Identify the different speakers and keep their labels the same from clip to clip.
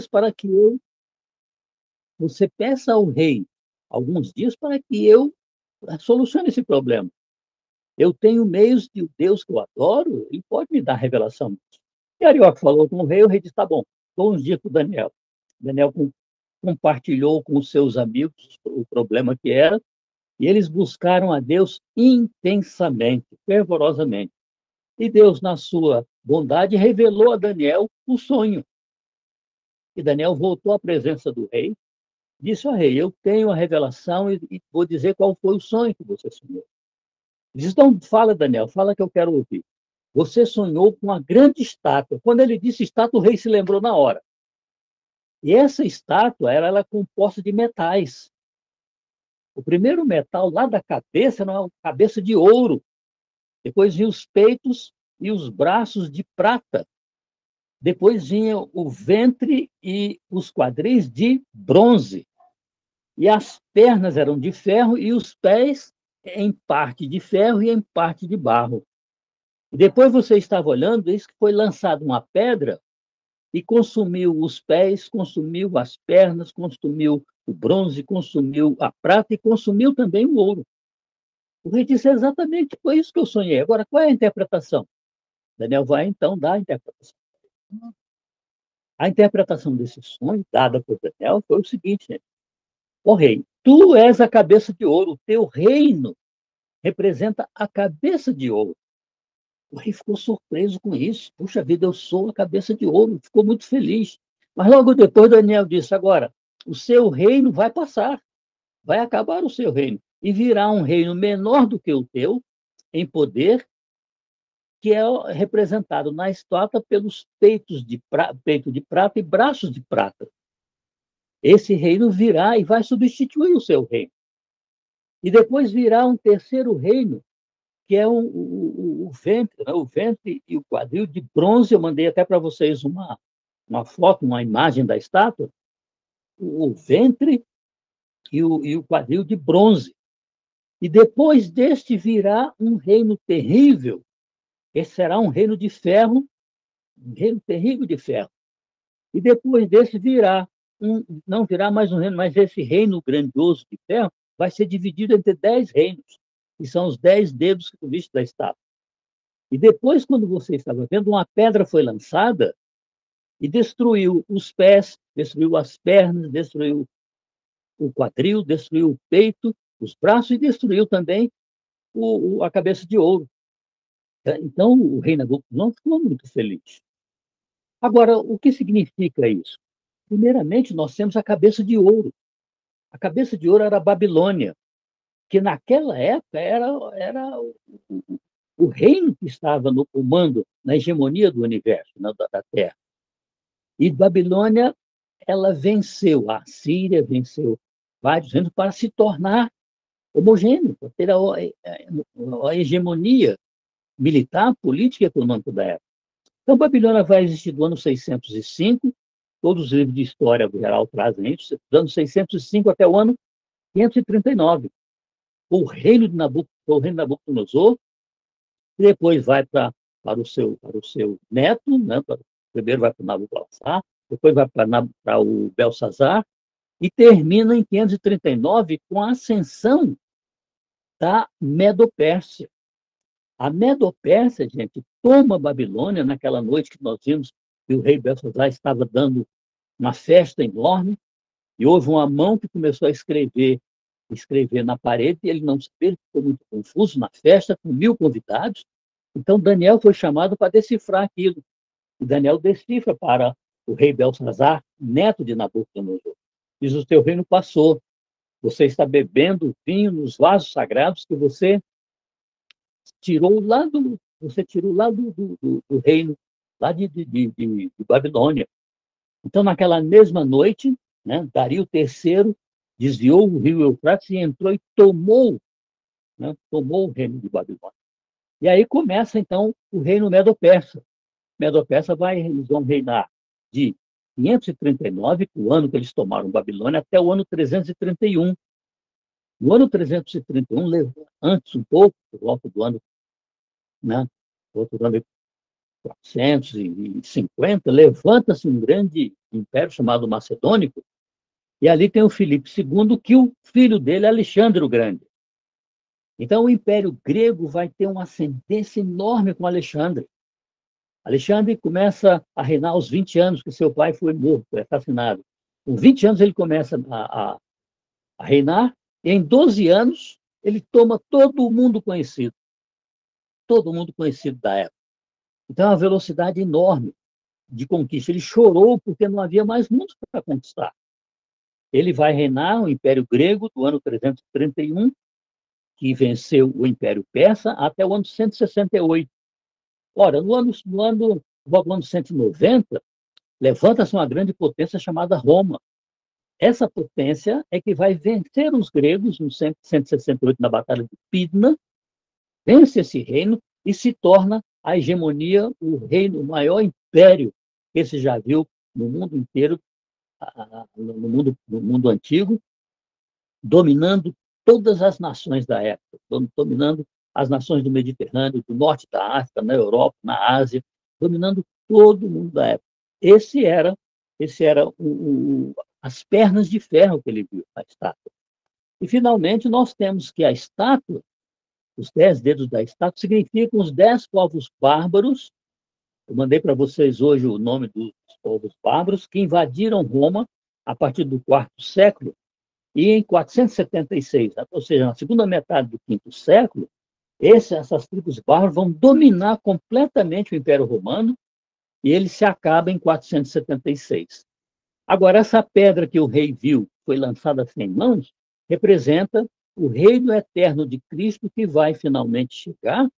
Speaker 1: dias para que você peça ao rei alguns dias para que eu solucione esse problema. Eu tenho meios de o Deus que eu adoro, ele pode me dar revelação disso. E Arioque falou com o rei disse, tá bom, dou uns dias para o Daniel. Daniel compartilhou com os seus amigos o problema que era, e eles buscaram a Deus intensamente, fervorosamente. E Deus, na sua bondade, revelou a Daniel o sonho. E Daniel voltou à presença do rei, disse ao rei, eu tenho a revelação e vou dizer qual foi o sonho que você sonhou. Ele disse, então, fala, Daniel, fala que eu quero ouvir. Você sonhou com uma grande estátua. Quando ele disse estátua, o rei se lembrou na hora. E essa estátua ela composta de metais. O primeiro metal lá da cabeça era uma cabeça de ouro. Depois vinha os peitos e os braços de prata. Depois vinha o ventre e os quadris de bronze. E as pernas eram de ferro e os pés em parte de ferro e em parte de barro. E depois você estava olhando, isso que foi lançada uma pedra e consumiu os pés, consumiu as pernas, consumiu o bronze, consumiu a prata e consumiu também o ouro. O rei disse exatamente, foi isso que eu sonhei. Agora, qual é a interpretação? Daniel vai, então, dar a interpretação. A interpretação desse sonho, dada por Daniel, foi o seguinte, gente. Ó rei, tu és a cabeça de ouro, o teu reino representa a cabeça de ouro. O rei ficou surpreso com isso. Puxa vida, eu sou a cabeça de ouro. Ficou muito feliz. Mas logo depois, Daniel disse, agora, o seu reino vai passar. Vai acabar o seu reino. E virá um reino menor do que o teu, em poder, que é representado na estátua pelos peito de prata e braços de prata. Esse reino virá e vai substituir o seu reino. E depois virá um terceiro reino, que é o ventre, né? O ventre e o quadril de bronze. Eu mandei até para vocês uma foto, uma imagem da estátua. O ventre e o quadril de bronze. E depois deste virá um reino terrível. Esse será um reino de ferro, um reino terrível de ferro. E depois desse não virá mais um reino, mas esse reino grandioso de ferro vai ser dividido entre 10 reinos, que são os 10 dedos que tu viste da estátua. E depois, quando você estava vendo, uma pedra foi lançada e destruiu os pés, destruiu as pernas, destruiu o quadril, destruiu o peito, os braços e destruiu também a cabeça de ouro. Então, o rei Nabucodonosor ficou muito feliz. Agora, o que significa isso? Primeiramente, nós temos a cabeça de ouro. A cabeça de ouro era a Babilônia, que naquela época era o reino que estava no comando, na hegemonia do universo, da Terra. E Babilônia, ela venceu, a Síria venceu vários reinos para se tornar homogêneo, para ter a hegemonia militar, política e econômica da época. Então, Babilônia vai existir do ano 605, todos os livros de história geral trazem isso, do ano 605 até o ano 539. O reino de Nabucodonosor, e depois vai para o seu neto, né? Primeiro vai para o Nabucodonosor, depois vai para o Belsazar, e termina em 539 com a ascensão da Medo-Pérsia. A Medo-Pérsia, gente, toma a Babilônia naquela noite que nós vimos que o rei Belsazar estava dando uma festa enorme, e houve uma mão que começou a escrever na parede, e ele não sabia, ficou muito confuso na festa, com 1000 convidados. Então, Daniel foi chamado para decifrar aquilo. E Daniel decifra para o rei Belsazar, neto de Nabucodonosor. Diz, o teu reino passou, você está bebendo vinho nos vasos sagrados que você tirou lá do reino, lá de Babilônia. Então, naquela mesma noite, né, Dario III desviou o rio Eufrates e entrou e tomou o reino de Babilônia. E aí começa, então, o reino Medo-Persa. Medo-Persa eles vão reinar de 539, o ano que eles tomaram Babilônia, até o ano 331. No ano 331, antes um pouco, por volta do ano, né, outro ano 450, levanta-se um grande império chamado Macedônico, e ali tem o Filipe II, que o filho dele é Alexandre o Grande. Então, o Império Grego vai ter uma ascendência enorme com Alexandre. Alexandre começa a reinar aos 20 anos, que seu pai foi morto, foi assassinado. Com 20 anos, ele começa a reinar, e em 12 anos, ele toma todo mundo conhecido da época. Então, é uma velocidade enorme de conquista. Ele chorou porque não havia mais mundo para conquistar. Ele vai reinar o Império Grego do ano 331, que venceu o Império Persa, até o ano 168. Ora, no ano 190, levanta-se uma grande potência chamada Roma. Essa potência é que vai vencer os gregos no 168, na Batalha de Pydna, vence esse reino e se torna a hegemonia, o maior império que se já viu no mundo inteiro, no mundo antigo, dominando todas as nações da época, dominando as nações do Mediterrâneo, do norte da África, na Europa, na Ásia, dominando todo o mundo da época. Esse era as pernas de ferro que ele viu na estátua. E, finalmente, nós temos que a estátua, os 10 dedos da estátua, significam os 10 povos bárbaros. Eu mandei para vocês hoje o nome dos povos bárbaros que invadiram Roma a partir do quarto século, e em 476, ou seja, na segunda metade do quinto século, essas tribos bárbaras vão dominar completamente o Império Romano, e ele se acaba em 476. Agora, essa pedra que o rei viu, foi lançada sem mãos, representa o reino eterno de Cristo, que vai finalmente chegar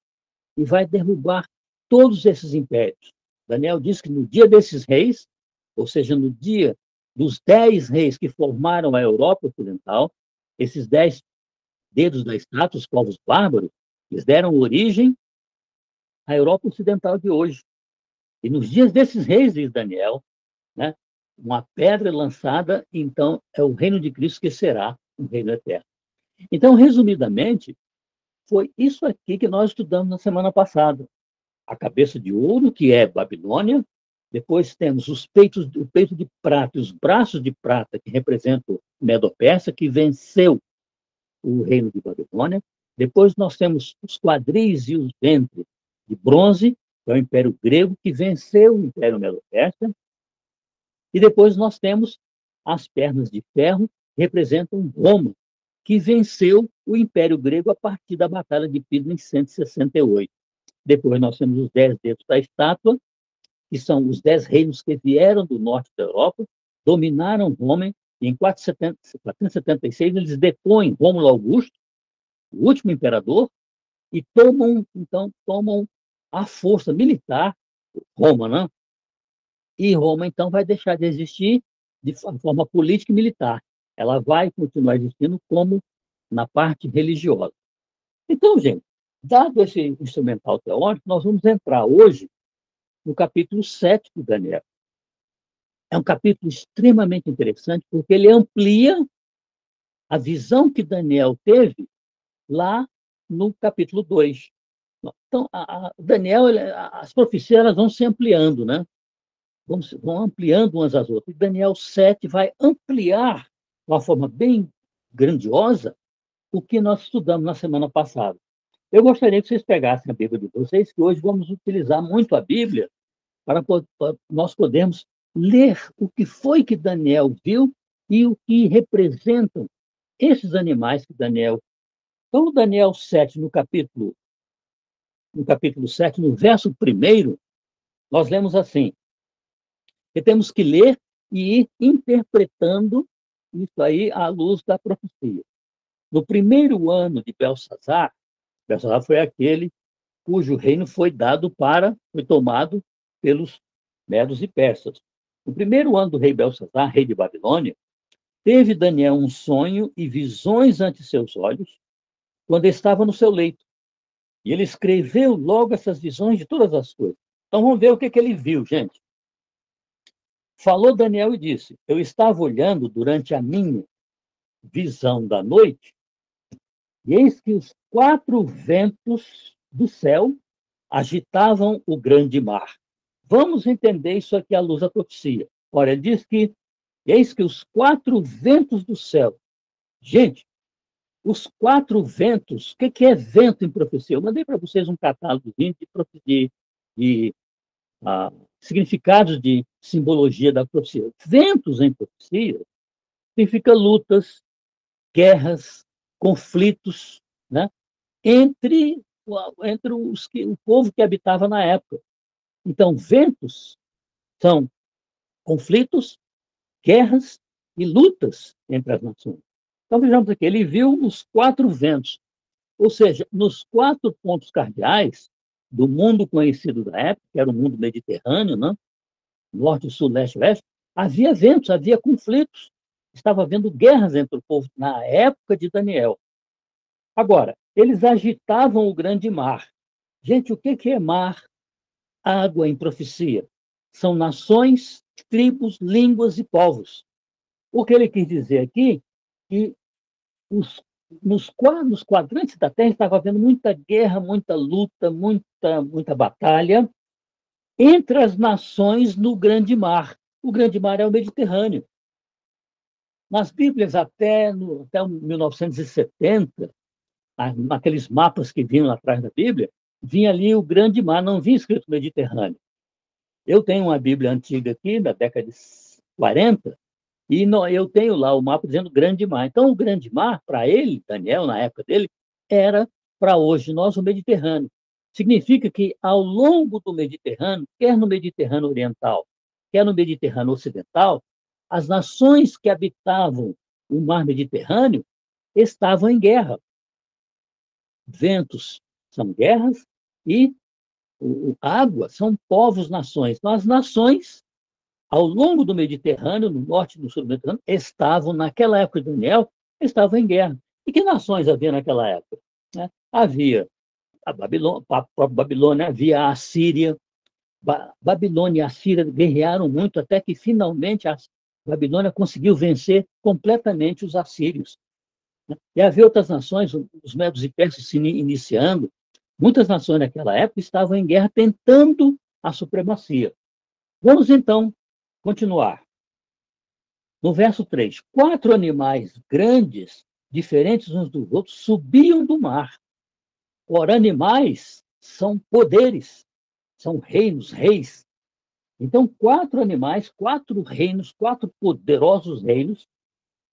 Speaker 1: e vai derrubar todos esses impérios. Daniel diz que no dia desses reis, ou seja, no dia dos 10 reis que formaram a Europa Ocidental, esses 10 dedos da estátua, os povos bárbaros, eles deram origem à Europa Ocidental de hoje. E nos dias desses reis, diz Daniel, né, uma pedra lançada, então é o reino de Cristo que será um reino eterno. Então, resumidamente, foi isso aqui que nós estudamos na semana passada. A cabeça de ouro, que é Babilônia, depois temos o peito de prata e os braços de prata, que representam Medo-Persa, que venceu o reino de Babilônia. Depois nós temos os quadris e os ventres de bronze, que é o Império Grego, que venceu o Império Medo-Persa. E depois nós temos as pernas de ferro, que representam Roma, que venceu o Império Grego a partir da Batalha de Pydna em 168. Depois nós temos os 10 dedos da estátua, que são os 10 reinos que vieram do norte da Europa, dominaram Roma, e em 476 eles depõem Rômulo Augusto, o último imperador, e tomam a força militar Roma, né? E Roma, então, vai deixar de existir de forma política e militar. Ela vai continuar existindo como na parte religiosa. Então, gente, dado esse instrumental teórico, nós vamos entrar hoje no capítulo 7 de Daniel. É um capítulo extremamente interessante, porque ele amplia a visão que Daniel teve lá no capítulo 2. Então, Daniel, as profecias elas vão se ampliando, né? Vão ampliando umas às outras. E Daniel 7 vai ampliar, de uma forma bem grandiosa, o que nós estudamos na semana passada. Eu gostaria que vocês pegassem a Bíblia de vocês, que hoje vamos utilizar muito a Bíblia para nós podermos ler o que foi que Daniel viu e o que representam esses animais que Daniel... Então, no Daniel 7, no capítulo 7, no verso 1, nós lemos assim, que temos que ler e ir interpretando isso aí à luz da profecia. No primeiro ano de Belsazar foi aquele cujo reino foi tomado pelos medos e persas. No primeiro ano do rei Belsazar, rei de Babilônia, teve Daniel um sonho e visões ante seus olhos quando estava no seu leito. E ele escreveu logo essas visões de todas as coisas. Então vamos ver o que ele viu, gente. Falou Daniel e disse: eu estava olhando durante a minha visão da noite, e eis que os 4 ventos do céu agitavam o grande mar. Vamos entender isso aqui à luz da profecia. Olha, ele diz que, eis que os quatro ventos do céu. Gente, os quatro ventos, o que é vento em profecia? Eu mandei para vocês um catálogo de significados de simbologia da profecia. Ventos em profecia significa lutas, guerras, conflitos, né? entre, entre o povo que habitava na época. Então, ventos são conflitos, guerras e lutas entre as nações. Então, vejamos aqui, ele viu os quatro ventos, ou seja, nos quatro pontos cardeais do mundo conhecido da época, que era o mundo mediterrâneo, né? Norte, sul, leste, oeste, havia ventos, havia conflitos, estava havendo guerras entre o povo na época de Daniel. Agora, eles agitavam o grande mar. Gente, o que é mar? Água em profecia. São nações, tribos, línguas e povos. O que ele quis dizer aqui que nos quadrantes da Terra estava havendo muita guerra, muita luta, muita batalha entre as nações no grande mar. O grande mar é o Mediterrâneo. Nas Bíblias, até 1970, naqueles mapas que vinham atrás da Bíblia, vinha ali o grande mar, não vinha escrito Mediterrâneo. Eu tenho uma Bíblia antiga aqui, da década de 40, e eu tenho lá o mapa dizendo grande mar. Então, o grande mar, para ele, Daniel, na época dele, era, para hoje, nós, o Mediterrâneo. Significa que, ao longo do Mediterrâneo, quer no Mediterrâneo Oriental, quer no Mediterrâneo Ocidental, as nações que habitavam o mar Mediterrâneo estavam em guerra. Ventos são guerras e água são povos, nações. Então, as nações, ao longo do Mediterrâneo, no norte e no sul do Mediterrâneo, estavam, naquela época de Daniel, estavam em guerra. E que nações havia naquela época? Né? Havia a própria Babilônia, havia a Assíria. Babilônia e a Síria guerrearam muito até que, finalmente, a Babilônia conseguiu vencer completamente os assírios. E havia outras nações, os medos e persas se iniciando. Muitas nações naquela época estavam em guerra tentando a supremacia. Vamos, então, continuar. No verso 3, quatro animais grandes, diferentes uns dos outros, subiam do mar. Ora, animais são poderes, são reinos, reis. Então, quatro animais, quatro reinos, quatro poderosos reinos,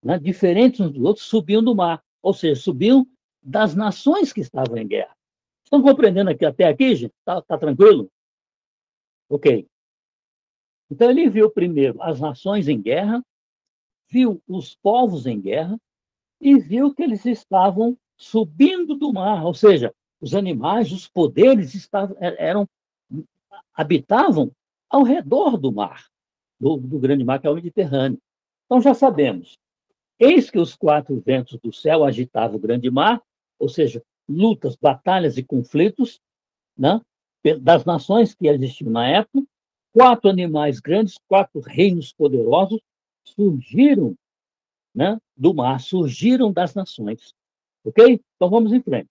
Speaker 1: né, diferentes uns dos outros, subiam do mar. Ou seja, subiam das nações que estavam em guerra. Estão compreendendo aqui, até aqui, gente? Tá tranquilo? Ok. Então, ele viu primeiro as nações em guerra, viu os povos em guerra e viu que eles estavam subindo do mar, ou seja, os animais, os poderes habitavam ao redor do mar, do grande mar, que é o Mediterrâneo. Então, já sabemos. Eis que os quatro ventos do céu agitavam o grande mar, ou seja, lutas, batalhas e conflitos, né, das nações que existiam na época. Quatro animais grandes, quatro reinos poderosos surgiram, né, do mar, surgiram das nações. Ok? Então vamos em frente.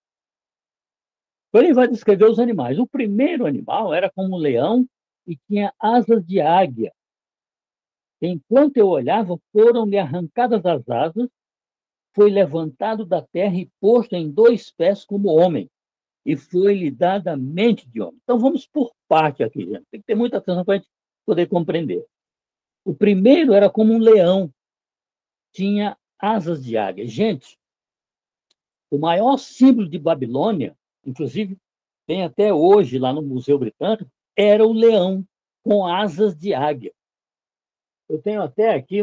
Speaker 1: Então, ele vai descrever os animais. O primeiro animal era como um leão e tinha asas de águia. Enquanto eu olhava, foram-lhe arrancadas as asas, foi levantado da terra e posto em dois pés como homem, e foi-lhe dada a mente de homem. Então vamos por parte aqui, gente. Tem que ter muita atenção para a gente poder compreender. O primeiro era como um leão, tinha asas de águia. Gente, o maior símbolo de Babilônia, inclusive tem até hoje lá no Museu Britânico, era o leão com asas de águia. Eu tenho até aqui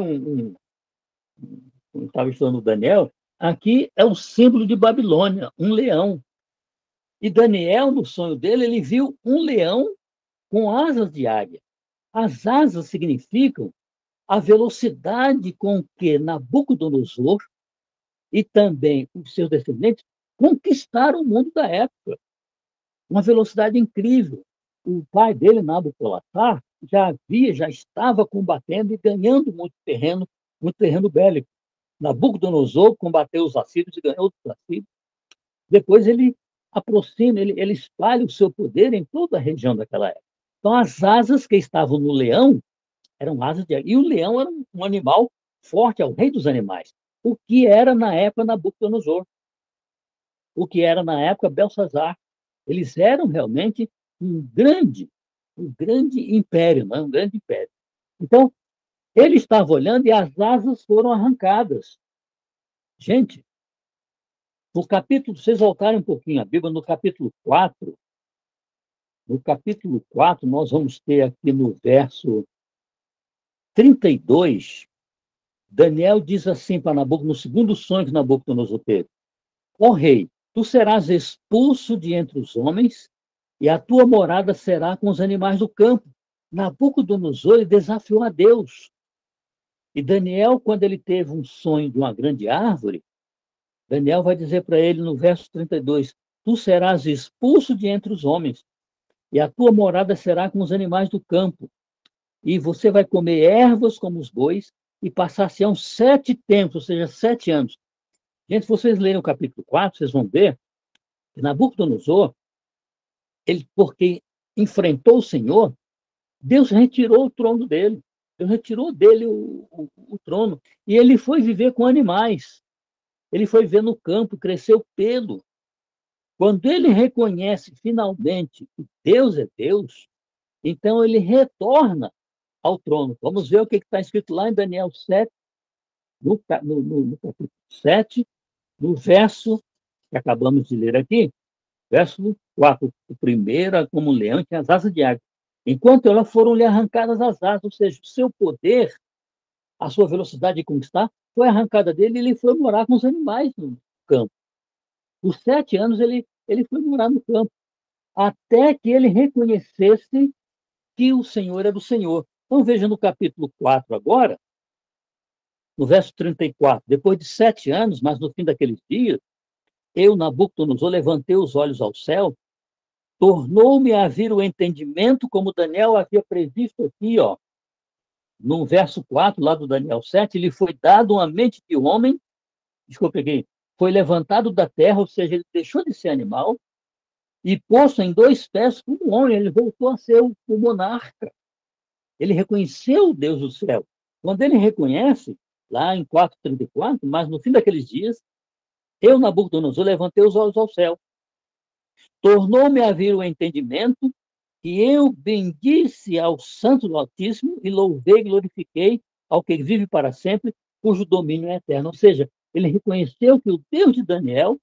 Speaker 1: estava estudando o Daniel, aqui é o símbolo de Babilônia, um leão. E Daniel, no sonho dele, ele viu um leão com asas de águia. As asas significam a velocidade com que Nabucodonosor e também os seus descendentes conquistaram o mundo da época. Uma velocidade incrível. O pai dele, Nabucodonosor, já estava combatendo e ganhando muito terreno bélico. Nabucodonosor combateu os assírios e ganhou os assírios. Depois ele aproxima, ele espalha o seu poder em toda a região daquela época. Então, as asas que estavam no leão eram asas de águia. E o leão era um animal forte, é o rei dos animais. O que era na época Nabucodonosor, o que era na época Belsazar. Eles eram realmente um grande império, né? Um grande império. Então, ele estava olhando e as asas foram arrancadas. Gente, no capítulo, vocês voltarem um pouquinho a Bíblia, no capítulo 4, nós vamos ter aqui no verso 32, Daniel diz assim para Nabucodonosor, no segundo sonho que Nabucodonosor teve: ó rei, tu serás expulso de entre os homens, e a tua morada será com os animais do campo. Nabucodonosor desafiou a Deus. E Daniel, quando ele teve um sonho de uma grande árvore, Daniel vai dizer para ele no verso 32: tu serás expulso de entre os homens, e a tua morada será com os animais do campo. E você vai comer ervas como os bois, e passar-se-ão 7 tempos, ou seja, 7 anos. Gente, se vocês lerem o capítulo 4, vocês vão ver que Nabucodonosor, ele, porque enfrentou o Senhor, Deus retirou o trono dele. Deus retirou dele o trono. E ele foi viver com animais. Ele foi viver no campo, cresceu pelo. Quando ele reconhece finalmente que Deus é Deus, então ele retorna ao trono. Vamos ver o que está escrito lá em Daniel 7, no capítulo 7, no verso que acabamos de ler aqui, verso 4. O primeiro era como um leão que tinha as asas de águia. Enquanto elas foram-lhe arrancadas as asas, ou seja, o seu poder, a sua velocidade de conquistar, foi arrancada dele e ele foi morar com os animais no campo. Por 7 anos ele foi morar no campo, até que ele reconhecesse que o Senhor era o Senhor. Então veja no capítulo 4 agora, no verso 34, depois de 7 anos, mas no fim daqueles dias, eu, Nabucodonosor, levantei os olhos ao céu, tornou-me a vir o entendimento, como Daniel havia previsto aqui, ó, no verso 4, lá do Daniel 7, lhe foi dado uma mente de homem, desculpa aqui, foi levantado da terra, ou seja, ele deixou de ser animal, e posto em 2 pés como homem, ele voltou a ser o monarca. Ele reconheceu o Deus do céu. Quando ele reconhece, lá em 4:34, mas no fim daqueles dias, eu, Nabucodonosor, levantei os olhos ao céu. Tornou-me a vir o entendimento, e eu bendisse ao Santo do Altíssimo e louvei e glorifiquei ao que vive para sempre, cujo domínio é eterno. Ou seja, ele reconheceu que o Deus de Daniel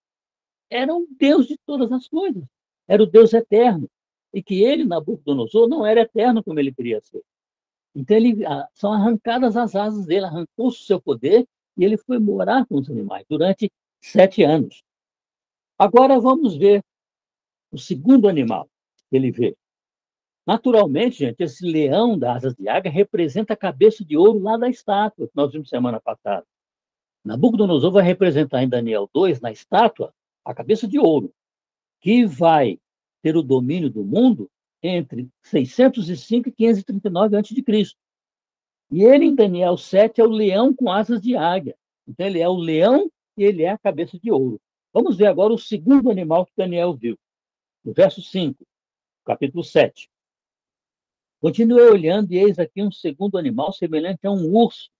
Speaker 1: era o Deus de todas as coisas, era o Deus eterno, e que ele, Nabucodonosor, não era eterno como ele queria ser. Então, são arrancadas as asas dele, arrancou o seu poder, e ele foi morar com os animais durante 7 anos. Agora vamos ver o segundo animal que ele vê. Naturalmente, gente, esse leão das asas de águia representa a cabeça de ouro lá da estátua que nós vimos semana passada. Nabucodonosor vai representar em Daniel 2, na estátua, a cabeça de ouro, que vai ter o domínio do mundo entre 605 e 539 a.C. E ele, em Daniel 7, é o leão com asas de águia. Então, ele é o leão e ele é a cabeça de ouro. Vamos ver agora o segundo animal que Daniel viu. No verso 5, capítulo 7. Continuei olhando, e eis aqui um segundo animal semelhante a um urso,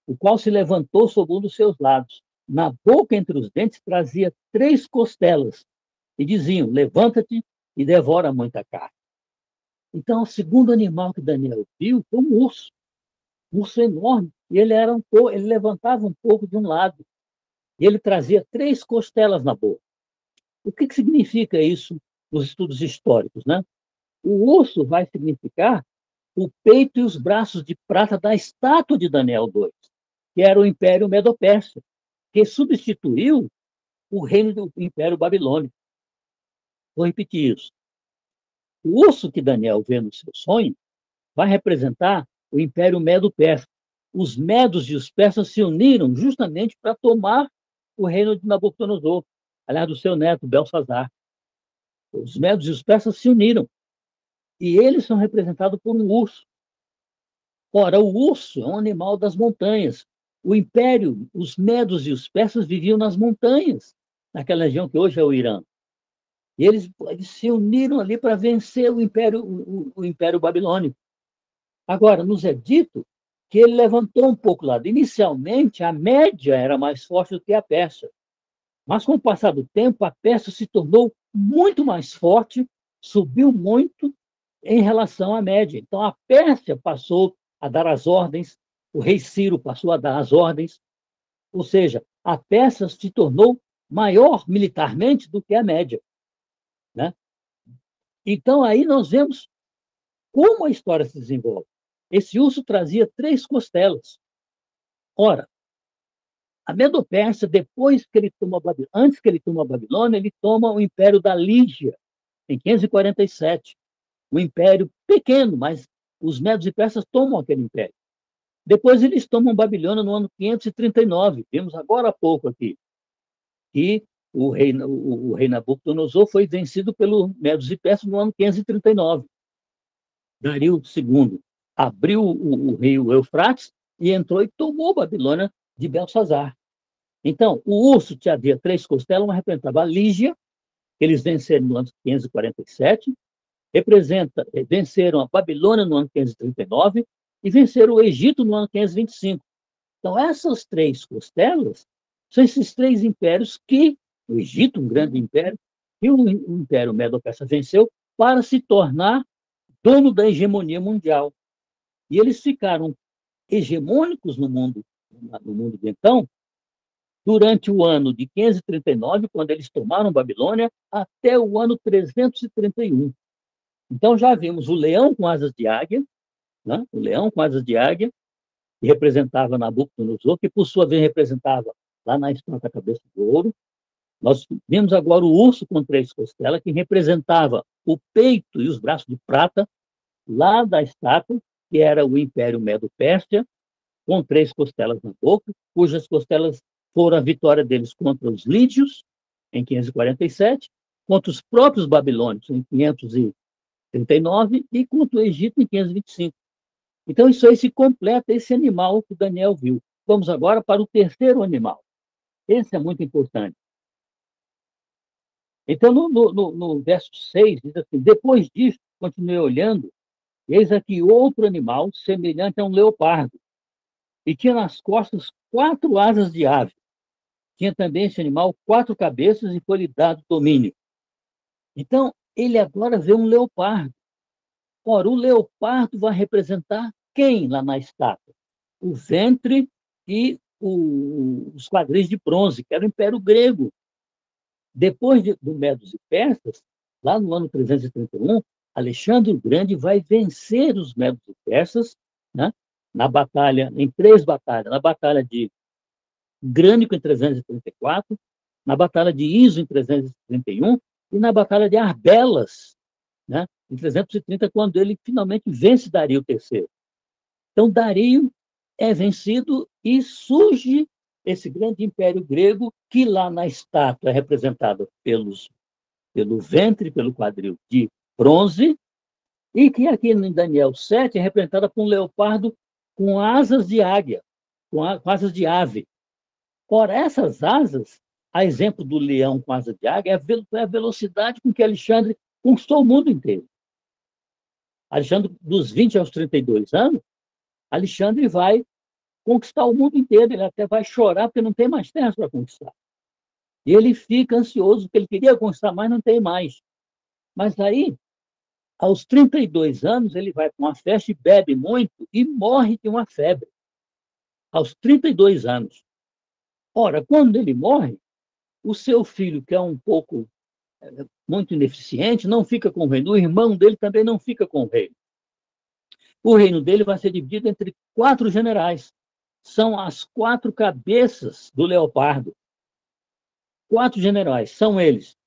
Speaker 1: o qual se levantou sobre um dos seus lados. Na boca, entre os dentes, trazia 3 costelas, e diziam: levanta-te e devora muita carne. Então, o segundo animal que Daniel viu foi um urso enorme, e ele levantava um pouco de um lado, e ele trazia 3 costelas na boca. O que significa isso nos estudos históricos, né? O urso vai significar o peito e os braços de prata da estátua de Daniel 2, que era o Império Medo-Persa, que substituiu o reino do Império Babilônico. Vou repetir isso. O urso que Daniel vê no seu sonho vai representar o Império Medo-Persa. Os medos e os persas se uniram justamente para tomar o reino de Nabucodonosor, aliás, do seu neto, Belsazar. Os medos e os persas se uniram. E eles são representados por um urso. Ora, o urso é um animal das montanhas. O império, os medos e os persas viviam nas montanhas, naquela região que hoje é o Irã. E eles se uniram ali para vencer o Império Babilônico. Agora, nos é dito que ele levantou um pouco o lado. Inicialmente, a Média era mais forte do que a Pérsia. Mas, com o passar do tempo, a Pérsia se tornou muito mais forte, subiu muito em relação à Média. Então, a Pérsia passou a dar as ordens, o rei Ciro passou a dar as ordens, ou seja, a Pérsia se tornou maior militarmente do que a Média, né? Então, aí nós vemos como a história se desenvolve. Esse urso trazia 3 costelas. Ora, a Medo-Pérsia, depois que ele toma a Babilônia, antes que ele tome a Babilônia, ele toma o Império da Lígia, em 547. Um império pequeno, mas os medos e persas tomam aquele império. Depois eles tomam Babilônia no ano 539. Vimos agora há pouco aqui que o rei Nabucodonosor foi vencido pelos medos e persas no ano 539. Dario II abriu o rio Eufrates e entrou e tomou Babilônia de Belsazar. Então, o urso tinha 3 costelas, uma representava a Lígia, que eles venceram no ano 547, venceram a Babilônia no ano 539 e venceram o Egito no ano 525. Então, essas 3 costelas são esses 3 impérios que o Egito, um grande império, e o Império Medo-Persa venceu para se tornar dono da hegemonia mundial. E eles ficaram hegemônicos no mundo de então, durante o ano de 539, quando eles tomaram Babilônia, até o ano 331. Então, já vimos o leão com asas de águia, né? O leão com asas de águia, que representava Nabucodonosor, que, por sua vez, representava lá na estátua a cabeça de ouro. Nós vimos agora o urso com 3 costelas, que representava o peito e os braços de prata, lá da estátua, que era o Império Medo-Pérsia, com 3 costelas na boca, cujas costelas foram a vitória deles contra os lídios, em 547, contra os próprios babilônios, em 539, e contra o Egito, em 525. Então, isso aí se completa esse animal que Daniel viu. Vamos agora para o terceiro animal. Esse é muito importante. Então, no verso 6, diz assim: depois disso, continuei olhando, eis aqui outro animal, semelhante a um leopardo, e tinha nas costas 4 asas de ave. Tinha também esse animal 4 cabeças e foi-lhe dado domínio. Então, ele agora vê um leopardo. Ora, o leopardo vai representar quem lá na estátua? O ventre e os quadris de bronze, que era o Império Grego. Depois do Medos e Persas, lá no ano 331, Alexandre o Grande vai vencer os Medos e Persas, né, na batalha, em 3 batalhas. Na batalha de Grânico, em 334, na batalha de Iso, em 331, e na batalha de Arbelas, né, em 330, quando ele finalmente vence Dario III. Então, Dario é vencido e surge esse grande império grego, que lá na estátua é representado pelo ventre, pelo quadril de bronze, e que aqui em Daniel 7 é representada por um leopardo com asas de águia, com asas de ave. Ora, essas asas, a exemplo do leão com asa de águia, é a velocidade com que Alexandre conquistou o mundo inteiro. Alexandre, dos 20 aos 32 anos, Alexandre vai conquistar o mundo inteiro, ele até vai chorar porque não tem mais terras para conquistar. E ele fica ansioso, porque ele queria conquistar mais, não tem mais. Mas aí, aos 32 anos, ele vai para uma festa e bebe muito e morre de uma febre. Aos 32 anos. Ora, quando ele morre, o seu filho, que é um pouco muito ineficiente, não fica com o reino. O irmão dele também não fica com o reino. O reino dele vai ser dividido entre 4 generais. São as 4 cabeças do leopardo. 4 generais. São eles: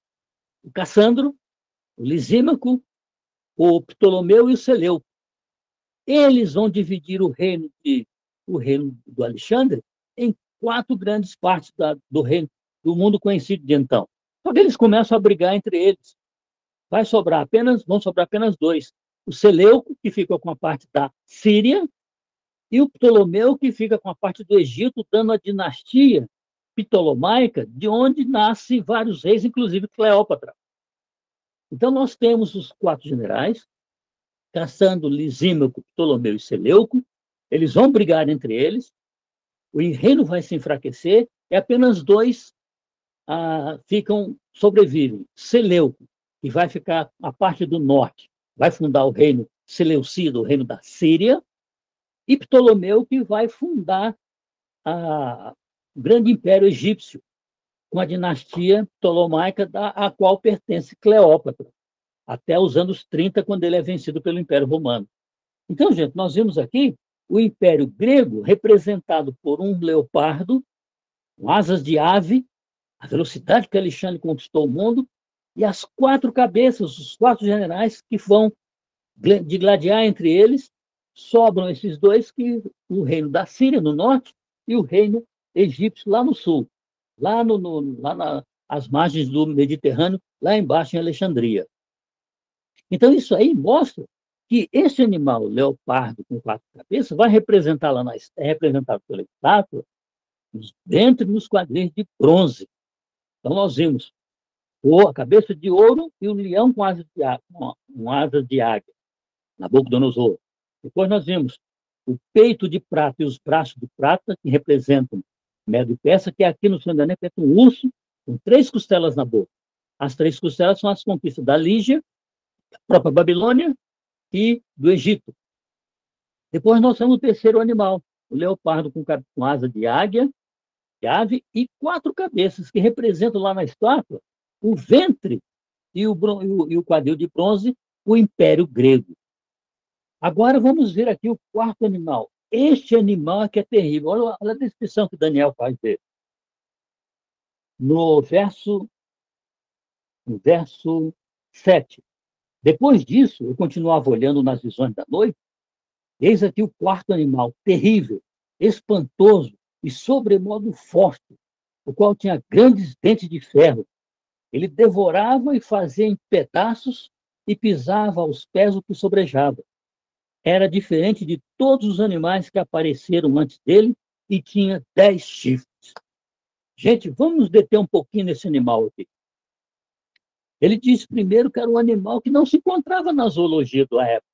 Speaker 1: o Cassandro, o Lisímaco, o Ptolomeu e o Seleuco. Eles vão dividir o reino do Alexandre em 4 grandes partes do reino, do mundo conhecido de então. Só que eles começam a brigar entre eles. Vão sobrar apenas 2. O Seleuco, que fica com a parte da Síria, e o Ptolomeu, que fica com a parte do Egito, dando a dinastia ptolomaica, de onde nascem vários reis, inclusive Cleópatra. Então, nós temos os 4 generais, Cassandro, Lisímaco, Ptolomeu e Seleuco. Eles vão brigar entre eles, o reino vai se enfraquecer, e apenas 2 sobrevivem. Seleuco, que vai ficar a parte do norte, vai fundar o reino Seleucida, o reino da Síria, e Ptolomeu, que vai fundar o grande império egípcio, com a dinastia ptolomaica, a qual pertence Cleópatra, até os anos 30, quando ele é vencido pelo Império Romano. Então, gente, nós vimos aqui o Império Grego representado por um leopardo, com asas de ave, a velocidade que Alexandre conquistou o mundo, e as 4 cabeças, os 4 generais que vão digladiar entre eles. Sobram esses 2, que o reino da Síria, no norte, e o reino egípcio, lá no sul, lá nas margens do Mediterrâneo, lá embaixo em Alexandria. Então, isso aí mostra que esse animal, leopardo com 4 cabeças, vai representar é representado pela estátua, dentro dos quadris de bronze. Então, nós vimos a cabeça de ouro e o leão com asas de águia, Nabucodonosor. Depois nós vimos o peito de prata e os braços de prata, que representam Medo e Persa, que aqui no Senhor é um urso com 3 costelas na boca. As 3 costelas são as conquistas da Lígia, da própria Babilônia e do Egito. Depois nós temos o terceiro animal, o leopardo com asa de águia, de ave, e 4 cabeças, que representam lá na estátua o ventre e o quadril de bronze, o Império Grego. Agora vamos ver aqui o 4º animal. Este animal que é terrível. Olha a descrição que Daniel faz dele. No verso 7. Depois disso, eu continuava olhando nas visões da noite, eis aqui o 4º animal, terrível, espantoso e sobremodo forte, o qual tinha grandes dentes de ferro. Ele devorava e fazia em pedaços e pisava aos pés o que sobrejava. Era diferente de todos os animais que apareceram antes dele e tinha 10 chifres. Gente, vamos nos deter um pouquinho nesse animal aqui. Ele disse primeiro que era um animal que não se encontrava na zoologia da época.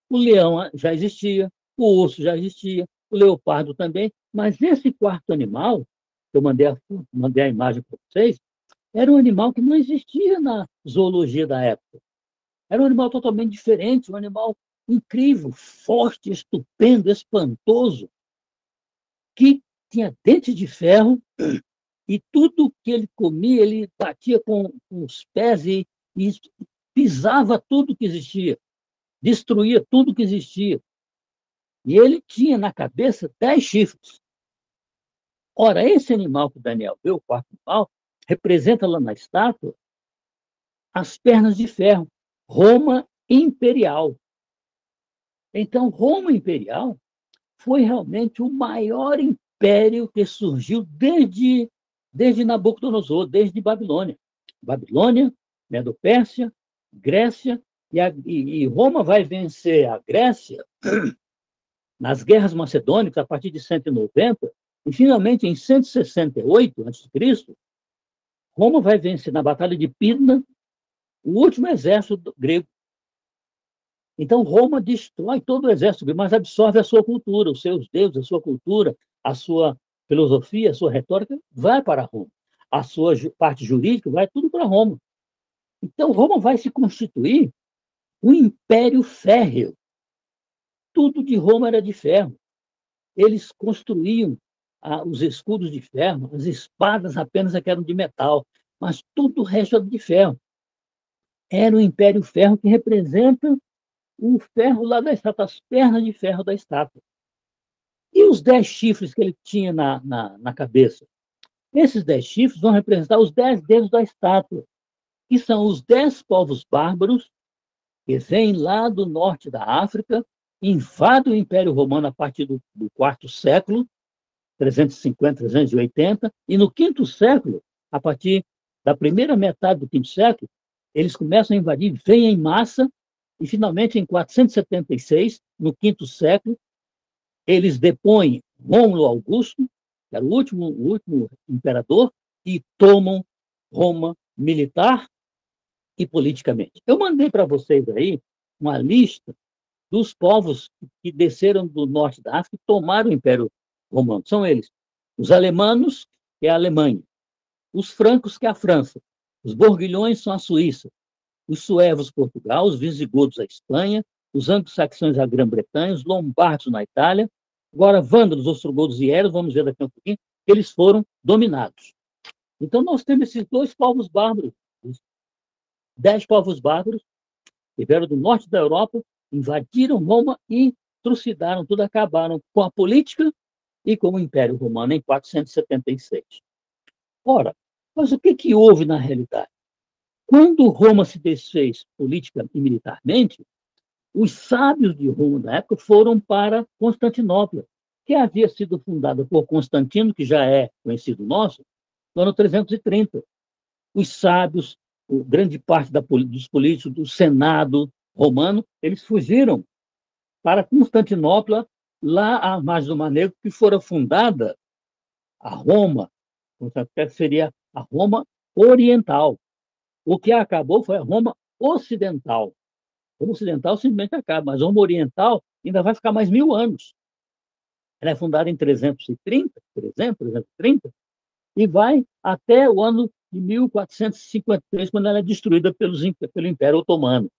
Speaker 1: O leão já existia, o urso já existia, o leopardo também, mas esse 4º animal, que eu mandei a imagem para vocês, era um animal que não existia na zoologia da época. Era um animal totalmente diferente, um animal incrível, forte, estupendo, espantoso, que tinha dentes de ferro, e tudo que ele comia, ele batia com os pés e pisava tudo que existia, destruía tudo que existia. E ele tinha na cabeça 10 chifres. Ora, esse animal que o Daniel vê, o 4º animal, representa lá na estátua as pernas de ferro, Roma imperial. Então, Roma imperial foi realmente o maior império que surgiu desde Nabucodonosor, desde Babilônia. Babilônia, Medo-Pérsia, Grécia, e Roma vai vencer a Grécia nas guerras macedônicas a partir de 190, e finalmente em 168 a.C., Roma vai vencer na Batalha de Pydna o último exército grego. Então, Roma destrói todo o exército grego, mas absorve a sua cultura, os seus deuses, a sua cultura, a sua filosofia, a sua retórica, vai para Roma. A sua parte jurídica vai tudo para Roma. Então, Roma vai se constituir um império férreo. Tudo de Roma era de ferro. Eles construíam os escudos de ferro, as espadas apenas eram de metal, mas tudo o resto era de ferro. Era o Império Ferro, que representa o ferro lá da estátua, as pernas de ferro da estátua. E os 10 chifres que ele tinha na cabeça? Esses 10 chifres vão representar os 10 dedos da estátua, que são os 10 povos bárbaros que vêm lá do norte da África, invadem o Império Romano a partir do 4º século, 350, 380, e no 5º século, a partir da primeira metade do 5º século, eles começam a invadir, vêm em massa, e finalmente em 476, no 5º século, eles depõem Rômulo Augusto, que era o último imperador, e tomam Roma militar, e politicamente. Eu mandei para vocês aí uma lista dos povos que desceram do norte da África e tomaram o Império Romano. São eles: os alemanos, que é a Alemanha; os francos, que é a França; os borguilhões são a Suíça; os suevos, Portugal; os visigodos, a Espanha; os anglo-saxões, a Grã-Bretanha; os lombardos, na Itália. Agora, vândalos, ostrogodos e éreos, vamos ver daqui a um pouquinho, eles foram dominados. Então, nós temos esses dois povos bárbaros, os 10 povos bárbaros, que vieram do norte da Europa, invadiram Roma e trucidaram tudo, acabaram com a política e com o Império Romano em 476. Ora, mas o que houve na realidade? Quando Roma se desfez política e militarmente, os sábios de Roma da época foram para Constantinopla, que havia sido fundada por Constantino, que já é conhecido nosso, no ano 330. Os sábios, grande parte dos políticos, do Senado romano, eles fugiram para Constantinopla, lá à margem do Mar Negro, que fora fundada a Roma, que seria a Roma Oriental. O que acabou foi a Roma Ocidental. A Roma Ocidental simplesmente acaba, mas a Roma Oriental ainda vai ficar mais 1000 anos. Ela é fundada em 330, e vai até o ano de 1453, quando ela é destruída pelo Império Otomano,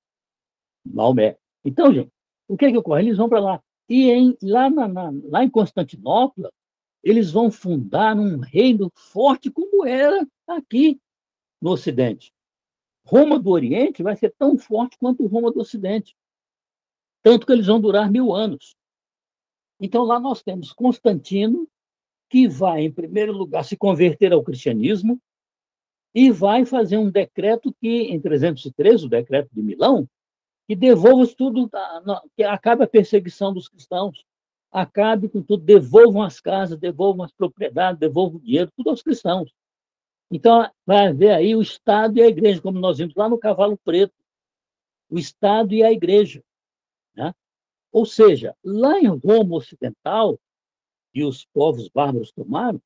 Speaker 1: Maomé. Então, gente, o que ocorre? Eles vão para lá. E lá em Constantinopla, eles vão fundar um reino forte como era aqui no Ocidente. Roma do Oriente vai ser tão forte quanto Roma do Ocidente. Tanto que eles vão durar 1000 anos. Então, lá nós temos Constantino, que vai, em primeiro lugar, se converter ao cristianismo e vai fazer um decreto que, em 313, o decreto de Milão, que devolva tudo, que acabe a perseguição dos cristãos, acabe com tudo, devolvam as casas, devolvam as propriedades, devolvam o dinheiro, tudo aos cristãos. Então, vai haver aí o Estado e a Igreja, como nós vimos lá no Cavalo Preto, o Estado e a Igreja, né? Ou seja, lá em Roma Ocidental, que os povos bárbaros tomaram,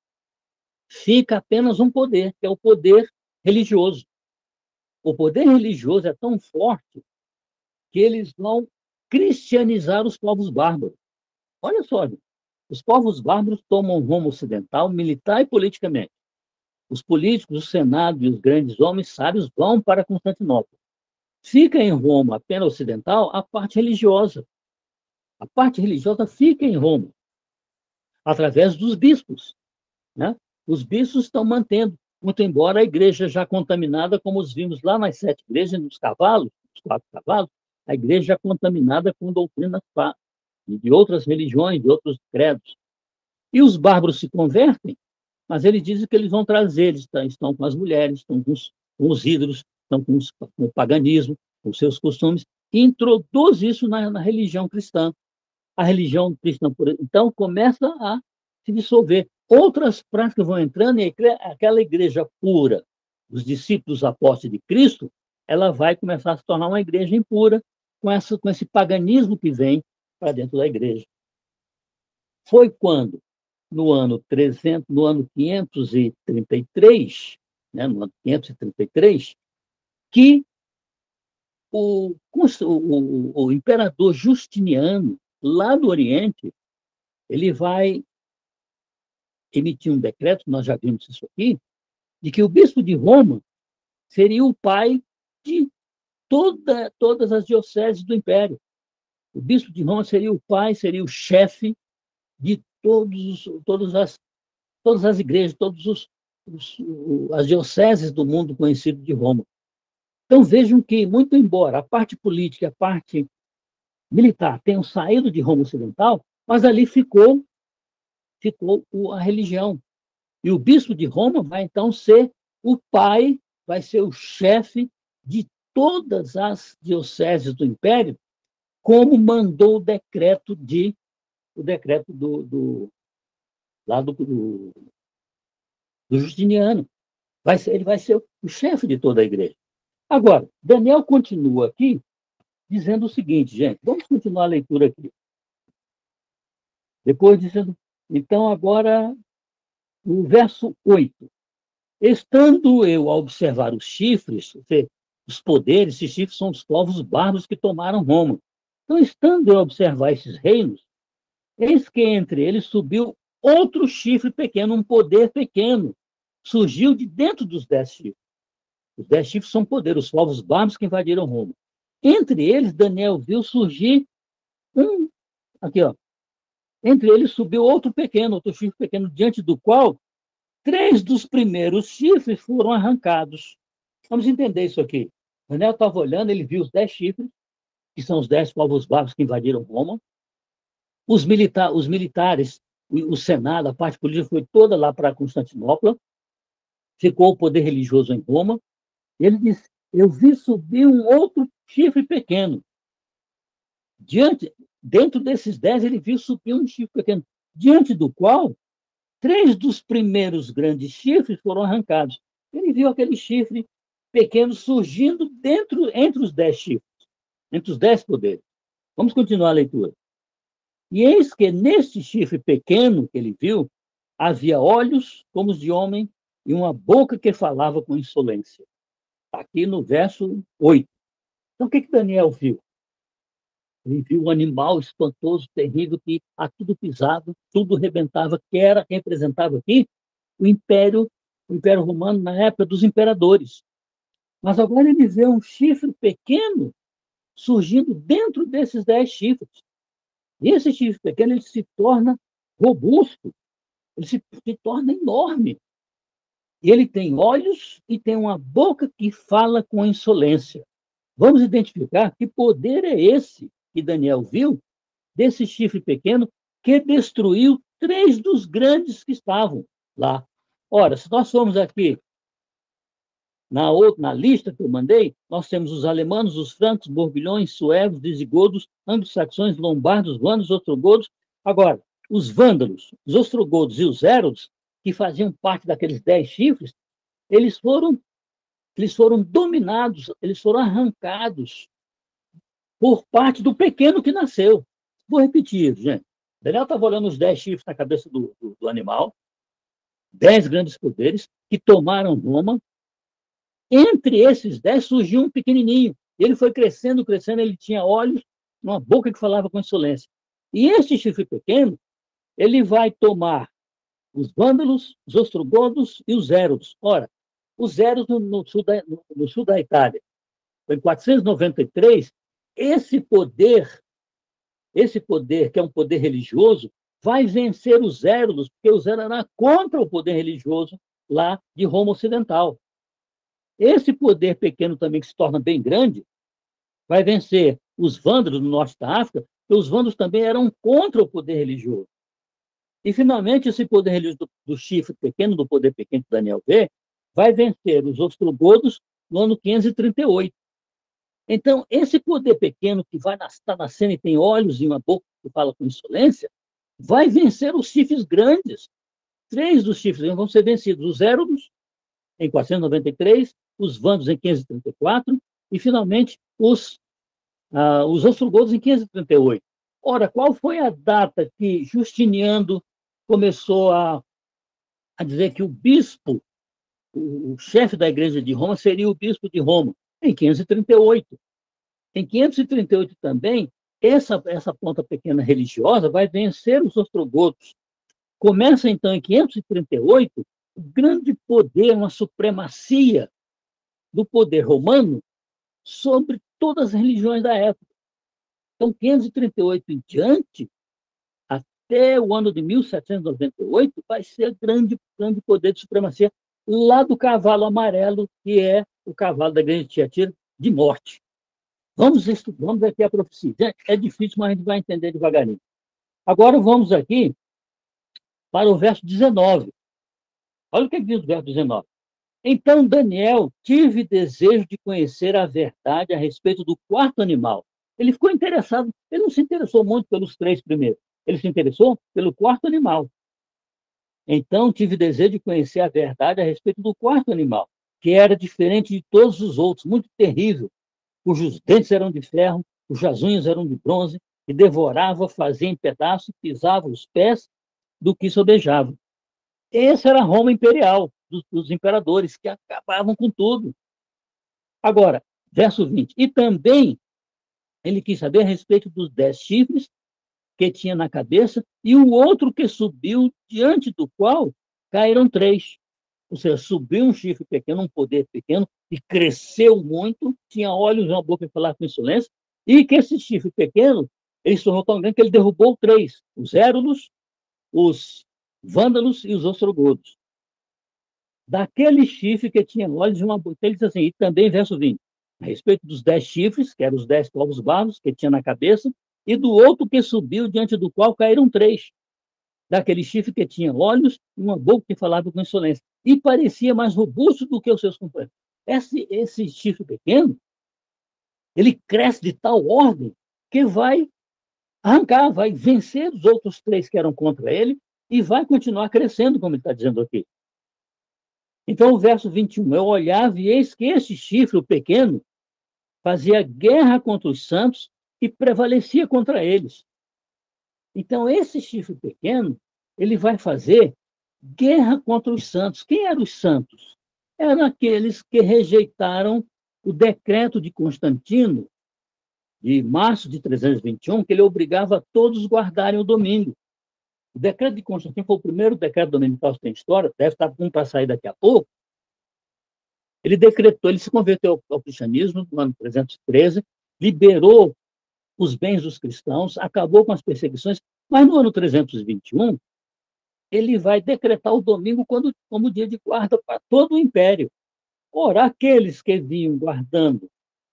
Speaker 1: fica apenas um poder, que é o poder religioso. O poder religioso é tão forte que eles vão cristianizar os povos bárbaros. Olha só, os povos bárbaros tomam Roma Ocidental, militar e politicamente. Os políticos, o Senado e os grandes homens sábios vão para Constantinopla. Fica em Roma, a pena ocidental, a parte religiosa. A parte religiosa fica em Roma, através dos bispos, né? Os bispos estão mantendo, muito embora a igreja já contaminada, como os vimos lá nas 7 igrejas, nos cavalos, os 4 cavalos, a igreja contaminada com doutrinas de outras religiões, de outros credos. E os bárbaros se convertem, mas eles dizem que eles vão trazer, eles estão com as mulheres, estão com os ídolos, estão com o paganismo, com os seus costumes, e introduz isso na religião cristã. A religião cristã, então, começa a se dissolver. Outras práticas vão entrando e aquela igreja pura dos discípulos apóstolos de Cristo, ela vai começar a se tornar uma igreja impura com esse paganismo que vem para dentro da igreja. Foi quando, no ano 533, né, no ano 533, que o imperador Justiniano, lá do Oriente, ele vai emitir um decreto, nós já vimos isso aqui, de que o bispo de Roma seria o pai de todas as dioceses do império. O bispo de Roma seria o pai, seria o chefe de todas as igrejas, as dioceses do mundo conhecido de Roma. Então, vejam que, muito embora a parte política e a parte militar tenham saído de Roma Ocidental, mas ali ficou a religião. E o bispo de Roma vai, então, ser o pai, vai ser o chefe de todas as dioceses do império, como mandou o decreto do Justiniano. Ele vai ser o chefe de toda a igreja. Agora, Daniel continua aqui dizendo o seguinte, gente, vamos continuar a leitura aqui. Depois dizendo, então, agora, o verso 8. Estando eu a observar os chifres, os poderes, esses chifres são os povos bárbaros que tomaram Roma. Então, estando a observar esses reinos, eis que entre eles subiu outro chifre pequeno, um poder pequeno, surgiu de dentro dos 10 chifres. Os 10 chifres são poderes, os povos bárbaros que invadiram Roma. Entre eles, Daniel viu surgir um, aqui, ó, entre eles subiu outro chifre pequeno, diante do qual 3 dos primeiros chifres foram arrancados. Vamos entender isso aqui. Daniel estava olhando, ele viu os 10 chifres, que são os 10 povos bárbaros que invadiram Roma. Os militares, o Senado, a parte política foi toda lá para Constantinopla. Ficou o poder religioso em Roma. Ele disse, eu vi subir um outro chifre pequeno. Dentro desses 10, ele viu subir um chifre pequeno, diante do qual 3 dos primeiros grandes chifres foram arrancados. Ele viu aquele chifre pequeno surgindo entre os 10 chifres, entre os 10 poderes. Vamos continuar a leitura. E eis que neste chifre pequeno que ele viu, havia olhos como os de homem e uma boca que falava com insolência. Aqui no verso 8. Então, o que Daniel viu? Ele viu um animal espantoso, terrível, que a tudo pisava, tudo rebentava, que representava aqui o Império Romano na época dos imperadores. Mas agora ele vê um chifre pequeno surgindo dentro desses 10 chifres. E esse chifre pequeno ele se torna robusto, ele se torna enorme. E ele tem olhos e tem uma boca que fala com insolência. Vamos identificar que poder é esse que Daniel viu desse chifre pequeno que destruiu 3 dos grandes que estavam lá. Ora, se nós formos aqui na lista que eu mandei, nós temos os alemães, os francos, borbilhões, suevos, visigodos, anglo-saxões, lombardos, vândalos, ostrogodos. Agora, os vândalos, os ostrogodos e os hérodos, que faziam parte daqueles 10 chifres, eles foram dominados, eles foram arrancados por parte do pequeno que nasceu. Vou repetir, gente. Daniel estava olhando os 10 chifres na cabeça do animal, 10 grandes poderes que tomaram Roma. Entre esses 10 surgiu um pequenininho. Ele foi crescendo, ele tinha olhos, uma boca que falava com insolência. E este chifre pequeno, ele vai tomar os vândalos, os ostrogodos e os hérodos. Ora, os hérodos no sul da Itália. Em 493, esse poder, que é um poder religioso, vai vencer os hérodos, porque os hérodos eram contra o poder religioso lá de Roma Ocidental. Esse poder pequeno também, que se torna bem grande, vai vencer os vândalos no norte da África, porque os vândalos também eram contra o poder religioso. E, finalmente, esse poder religioso do chifre pequeno, do poder pequeno que Daniel vê, vai vencer os ostrogodos no ano 538. Então, esse poder pequeno que vai estar nascendo e tem olhos e uma boca que fala com insolência, vai vencer os chifres grandes. 3 dos chifres vão ser vencidos: os hérodos, em 493, os vândalos em 534 e, finalmente, os ostrogodos em 538. Ora, qual foi a data que Justiniano começou a dizer que o bispo, o chefe da igreja de Roma, seria o bispo de Roma? Em 538. Em 538 também, essa ponta pequena religiosa vai vencer os ostrogodos. Começa, então, em 538, o grande poder, uma supremacia do poder romano sobre todas as religiões da época. Então, 538 em diante, até o ano de 1798, vai ser grande poder de supremacia lá do cavalo amarelo, que é o cavalo da grande Tiatira, de morte. Vamos ver aqui a profecia. É difícil, mas a gente vai entender devagarinho. Agora vamos aqui para o verso 19. Olha o que diz o verso 19. Então, Daniel, tive desejo de conhecer a verdade a respeito do quarto animal. Ele ficou interessado, ele não se interessou muito pelos 3 primeiros, ele se interessou pelo quarto animal. Então, tive desejo de conhecer a verdade a respeito do quarto animal, que era diferente de todos os outros, muito terrível, cujos dentes eram de ferro, cujas unhas eram de bronze, e devorava, fazia em pedaços, pisava os pés do que sobejava. Essa era a Roma imperial, dos imperadores, que acabavam com tudo. Agora, Verso 20. E também ele quis saber a respeito dos 10 chifres que tinha na cabeça e o outro que subiu, diante do qual caíram 3. Ou seja, subiu um chifre pequeno, um poder pequeno, e cresceu muito, tinha olhos na boca e falava com insolência, e que esse chifre pequeno, ele se tornou tão grande que ele derrubou 3, os Érulos, os Vândalos e os Ostrogodos. Daquele chifre que tinha olhos de uma boca. Ele diz assim, e também, verso 20, a respeito dos 10 chifres, que eram os 10 povos bárbaros que tinha na cabeça, e do outro que subiu, diante do qual caíram 3. Daquele chifre que tinha olhos e uma boca que falava com insolência. E parecia mais robusto do que os seus companheiros. Esse chifre pequeno, ele cresce de tal ordem que vai arrancar, vai vencer os outros 3 que eram contra ele e vai continuar crescendo, como ele está dizendo aqui. Então, o verso 21, eu olhava e eis que esse chifre, o pequeno, fazia guerra contra os santos e prevalecia contra eles. Então, esse chifre pequeno, ele vai fazer guerra contra os santos. Quem eram os santos? Eram aqueles que rejeitaram o decreto de Constantino, de março de 321, que ele obrigava todos a guardarem o domingo. O decreto de Constantino foi o primeiro decreto dominical que tem história, deve estar para sair daqui a pouco. Ele decretou, ele se converteu ao cristianismo no ano 313, liberou os bens dos cristãos, acabou com as perseguições, mas no ano 321, ele vai decretar o domingo como dia de guarda para todo o império. Ora, aqueles que vinham guardando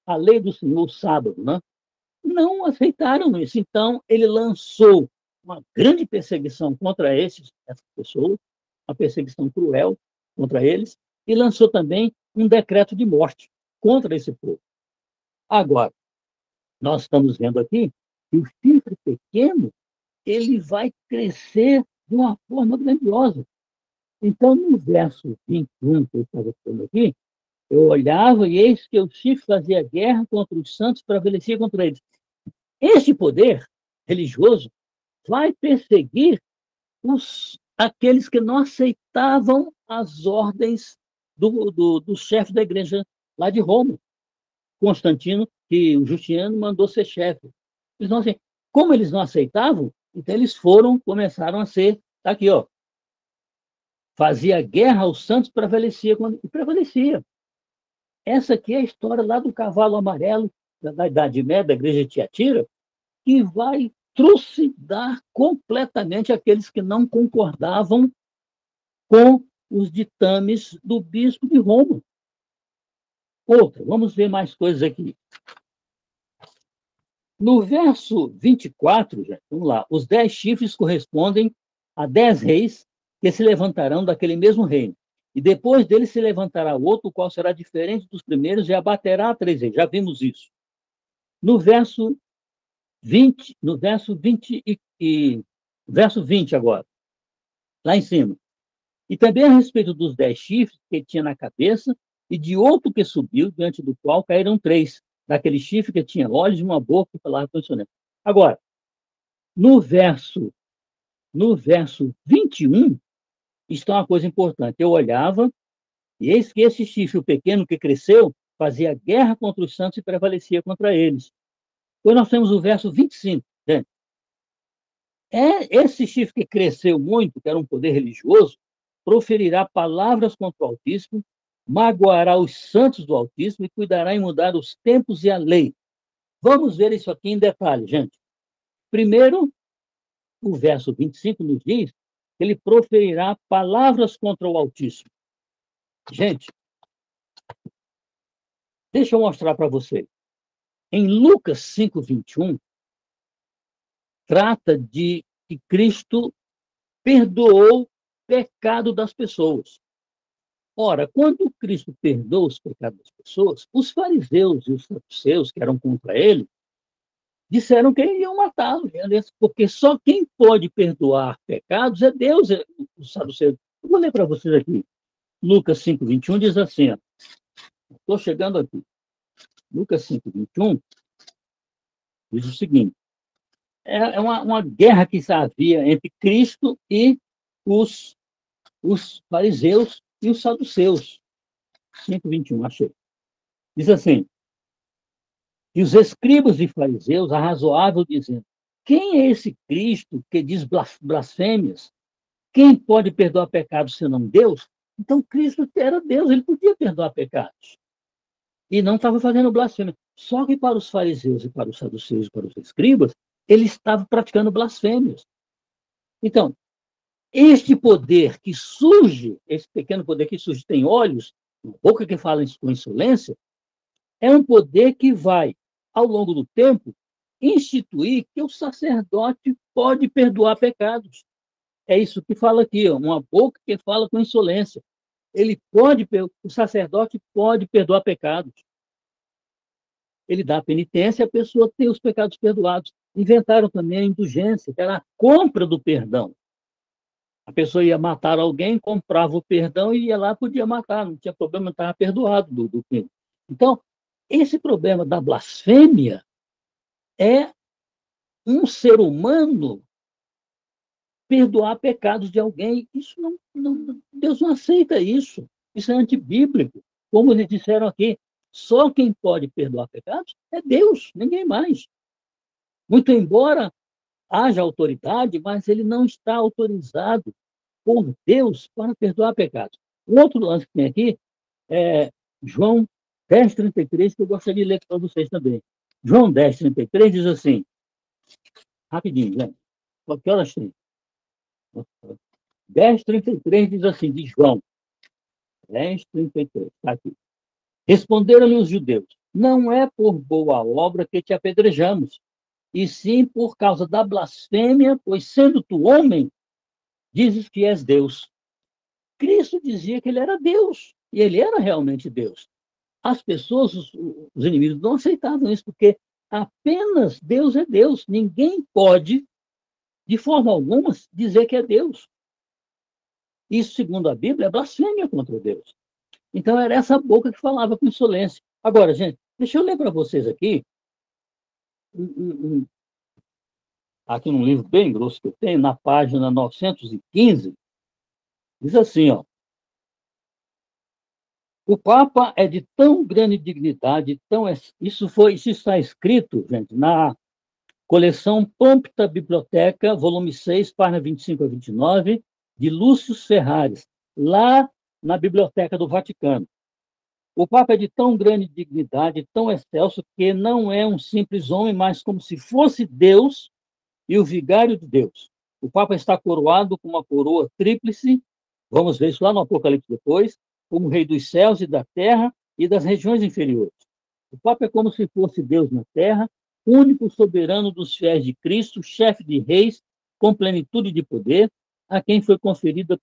Speaker 1: a lei do Senhor, o sábado, né, não aceitaram isso. Então, ele lançou uma grande perseguição contra essas pessoas, uma perseguição cruel contra eles, e lançou também um decreto de morte contra esse povo. Agora, nós estamos vendo aqui que o chifre pequeno, ele vai crescer de uma forma grandiosa. Então, no verso 21, que eu estava falando aqui, eu olhava e eis que o chifre fazia guerra contra os santos, prevalecia contra eles. Este poder religioso vai perseguir aqueles que não aceitavam as ordens do chefe da igreja lá de Roma, Constantino, que o Justiniano mandou ser chefe. Então, assim, como eles não aceitavam, então eles começaram a ser, tá aqui, ó, fazia guerra aos santos, e prevalecia. Essa aqui é a história lá do cavalo amarelo, da Idade Média, da igreja de Tiatira, que vai trucidar completamente aqueles que não concordavam com os ditames do bispo de Roma. Outra, vamos ver mais coisas aqui. No verso 24, gente, vamos lá, os 10 chifres correspondem a 10 reis que se levantarão daquele mesmo reino. E depois dele se levantará outro, o qual será diferente dos primeiros, e abaterá 3 reis. Já vimos isso. No verso 20, verso 20 agora, lá em cima. E também a respeito dos 10 chifres que tinha na cabeça, e de outro que subiu, diante do qual caíram 3, daquele chifre que tinha olhos e uma boca que falava com insolência. Agora, no verso 21, está uma coisa importante. Eu olhava, e eis que esse chifre, o pequeno que cresceu, fazia guerra contra os santos e prevalecia contra eles. Depois nós temos o verso 25, gente. Esse chifre que cresceu muito, que era um poder religioso, proferirá palavras contra o Altíssimo, magoará os santos do Altíssimo e cuidará em mudar os tempos e a lei. Vamos ver isso aqui em detalhe, gente. Primeiro, o verso 25 nos diz que ele proferirá palavras contra o Altíssimo. Gente, deixa eu mostrar para você. Em Lucas 5:21, trata de que Cristo perdoou o pecado das pessoas. Ora, quando Cristo perdoou os pecados das pessoas, os fariseus e os saduceus, que eram contra ele, disseram que iriam matá-lo, porque só quem pode perdoar pecados é Deus, os saduceus. Eu vou ler para vocês aqui. Lucas 5:21 diz assim, estou chegando aqui. Lucas 5:21 diz o seguinte, é uma guerra que havia entre Cristo e os fariseus e os saduceus. 5:21, achei. Diz assim, E os escribas e fariseus arrazoavam, dizendo: quem é esse Cristo que diz blasfêmias? Quem pode perdoar pecados senão Deus? Então, Cristo era Deus, ele podia perdoar pecados. E não estava fazendo blasfêmia. Só que para os fariseus e para os saduceus e para os escribas, ele estava praticando blasfêmias. Então, este poder que surge, esse pequeno poder que surge, tem olhos, uma boca que fala com insolência, é um poder que vai, ao longo do tempo, instituir que o sacerdote pode perdoar pecados. É isso que fala aqui, ó, uma boca que fala com insolência. Ele pode, o sacerdote pode perdoar pecados. Ele dá penitência, a pessoa tem os pecados perdoados. Inventaram também a indulgência, que era a compra do perdão. A pessoa ia matar alguém, comprava o perdão e ia lá, podia matar, não tinha problema, estava perdoado do crime. Então, esse problema da blasfêmia é um ser humano perdoar pecados de alguém. Isso Deus não aceita isso. Isso é antibíblico. Como eles disseram aqui, só quem pode perdoar pecados é Deus, ninguém mais. Muito embora haja autoridade, mas ele não está autorizado por Deus para perdoar pecados. Um outro lance que tem aqui é João 10:33, que eu gostaria de ler para vocês também. João 10:33 diz assim, rapidinho, gente. Que horas tem? 10:33 diz assim, de João. 10:33, está aqui. Responderam-lhe os judeus: não é por boa obra que te apedrejamos, e sim por causa da blasfêmia, pois sendo tu homem, dizes que és Deus. Cristo dizia que ele era Deus, e ele era realmente Deus. As pessoas, os inimigos, não aceitavam isso, porque apenas Deus é Deus. Ninguém pode, de forma alguma, dizer que é Deus. Isso, segundo a Bíblia, é blasfêmia contra Deus. Então, era essa boca que falava com insolência. Agora, gente, deixa eu ler para vocês aqui, aqui num livro bem grosso que eu tenho, na página 915, diz assim, ó, o Papa é de tão grande dignidade, isso está escrito, gente, na coleção Prompta Biblioteca, volume 6, página 25 a 29, de Lúcio Ferraris, lá na Biblioteca do Vaticano. O Papa é de tão grande dignidade, tão excelso, que não é um simples homem, mas como se fosse Deus e o vigário de Deus. O Papa está coroado com uma coroa tríplice, vamos ver isso lá no Apocalipse depois, como rei dos céus e da terra e das regiões inferiores. O Papa é como se fosse Deus na terra, único soberano dos fiéis de Cristo, chefe de reis, com plenitude de poder, a quem foi conferida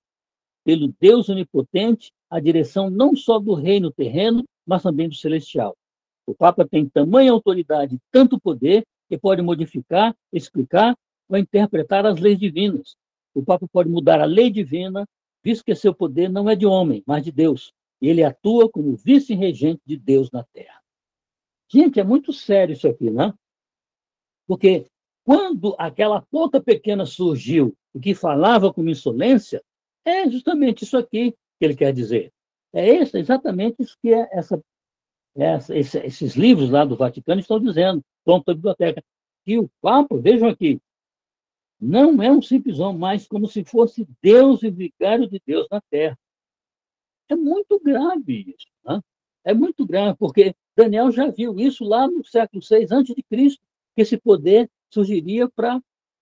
Speaker 1: pelo Deus onipotente a direção não só do reino terreno, mas também do celestial. O Papa tem tamanha autoridade e tanto poder que pode modificar, explicar ou interpretar as leis divinas. O Papa pode mudar a lei divina, visto que seu poder não é de homem, mas de Deus. E ele atua como vice-regente de Deus na Terra. Gente, é muito sério isso aqui, né? Porque quando aquela ponta pequena surgiu e que falava com insolência, é justamente isso aqui que ele quer dizer. Exatamente isso que esses livros lá do Vaticano estão dizendo, pronto, a biblioteca. Que o Papa, vejam aqui, não é um simples homem, mas como se fosse Deus e vigário de Deus na Terra. É muito grave isso. Né? É muito grave, porque Daniel já viu isso lá no século VI antes de Cristo, que esse poder surgiria para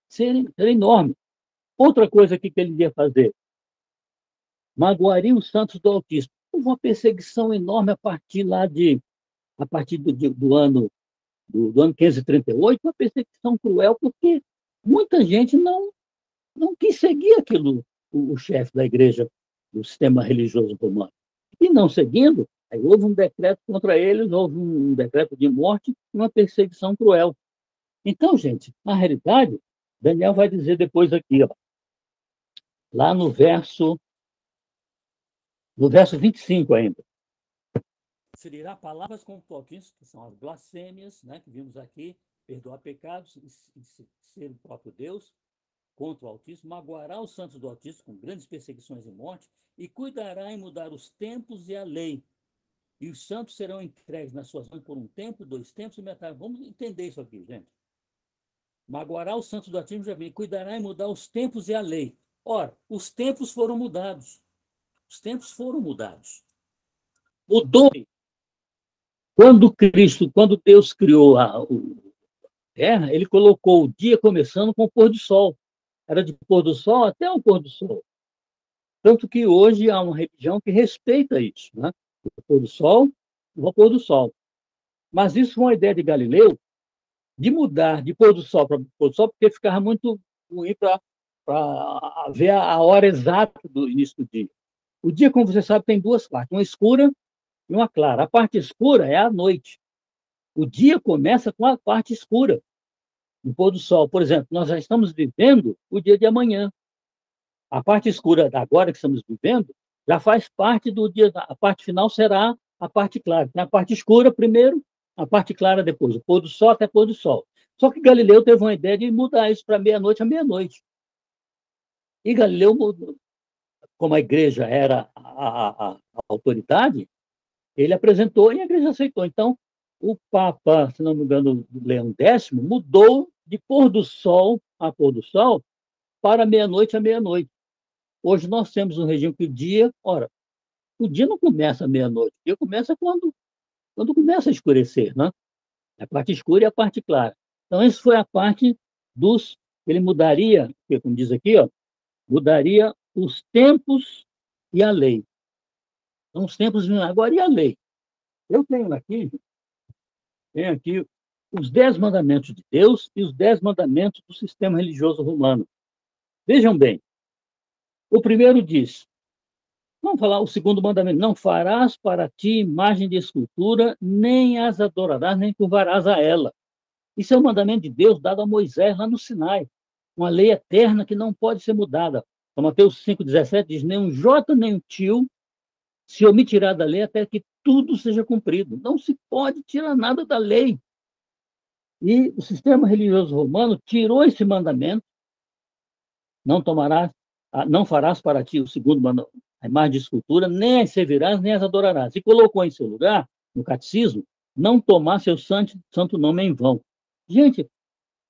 Speaker 1: ser enorme. Outra coisa que ele ia fazer, magoaria os santos do Altíssimo. Houve uma perseguição enorme a partir do ano 538, uma perseguição cruel, porque muita gente não quis seguir aquilo, o chefe da igreja, do sistema religioso romano. E não seguindo, aí houve um decreto contra eles, houve um decreto de morte, uma perseguição cruel. Então, gente, na realidade, Daniel vai dizer depois aqui, ó, lá no verso 25 ainda. Ferirá palavras com toquinhos, que são as blasfêmias, né, que vimos aqui, perdoar pecados e ser o próprio Deus, contra o Altíssimo, magoará os santos do Altíssimo com grandes perseguições e morte, e cuidará em mudar os tempos e a lei. e os santos serão entregues nas suas mãos por um tempo, 2 tempos e metade. Vamos entender isso aqui, gente. Magoará os santos do Altíssimo já vem, cuidará em mudar os tempos e a lei. Ora, os tempos foram mudados. Os tempos foram mudados. Mudou. Quando Deus criou a terra, ele colocou o dia começando com o pôr do sol. Era de pôr do sol até o pôr do sol. Tanto que hoje há uma religião que respeita isso, né? O pôr do sol, o pôr do sol. Mas isso foi uma ideia de Galileu de mudar de pôr do sol para pôr do sol, porque ficava muito ruim para ver a hora exata do início do dia. O dia, como você sabe, tem 2 partes, uma escura e uma clara. A parte escura é a noite. O dia começa com a parte escura, no pôr do sol. Por exemplo, nós já estamos vivendo o dia de amanhã. A parte escura da agora que estamos vivendo já faz parte do dia. A parte final será a parte clara. Tem a parte escura primeiro, a parte clara depois. O pôr do sol até pôr do sol. Só que Galileu teve uma ideia de mudar isso para meia-noite a meia-noite. E Galileu, como a igreja era a autoridade, ele apresentou e a igreja aceitou. Então, o Papa, se não me engano, Leão X, mudou de pôr do sol a pôr do sol para meia-noite a meia-noite. Hoje nós temos um regime que o dia não começa à meia-noite, o dia começa quando começa a escurecer, né? A parte escura e a parte clara. Então, essa foi a parte dos... Ele mudaria, como diz aqui, mudaria os tempos e a lei. Então, os tempos agora e a lei. Eu tenho aqui os 10 mandamentos de Deus e os 10 mandamentos do sistema religioso romano. Vejam bem, o primeiro diz, vamos falar o segundo mandamento, não farás para ti imagem de escultura, nem as adorarás, nem curvarás a ela. Isso é um mandamento de Deus dado a Moisés lá no Sinai, uma lei eterna que não pode ser mudada. Então, Mateus 5,17 diz, nem um jota nem um tio se omitirá da lei até que tudo seja cumprido. Não se pode tirar nada da lei. E o sistema religioso romano tirou esse mandamento, não farás para ti o segundo mandamento, a imagem de escultura, nem as servirás, nem as adorarás. E colocou em seu lugar, no catecismo, não tomar seu santo nome em vão. Gente,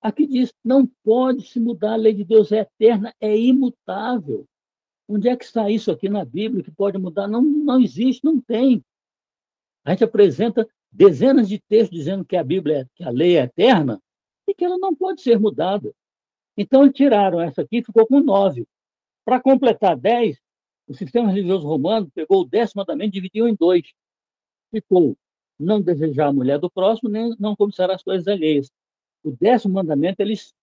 Speaker 1: aqui diz, não pode se mudar, a lei de Deus é eterna, é imutável. Onde é que está isso aqui na Bíblia que pode mudar? Não, não existe, não tem. A gente apresenta dezenas de textos dizendo que a Bíblia, que a lei é eterna e que ela não pode ser mudada. Então, tiraram essa aqui e ficou com 9. Para completar 10, o sistema religioso romano pegou o 10º mandamento e dividiu em 2. Ficou não desejar a mulher do próximo, nem não cobiçar as coisas alheias. O 10º mandamento eles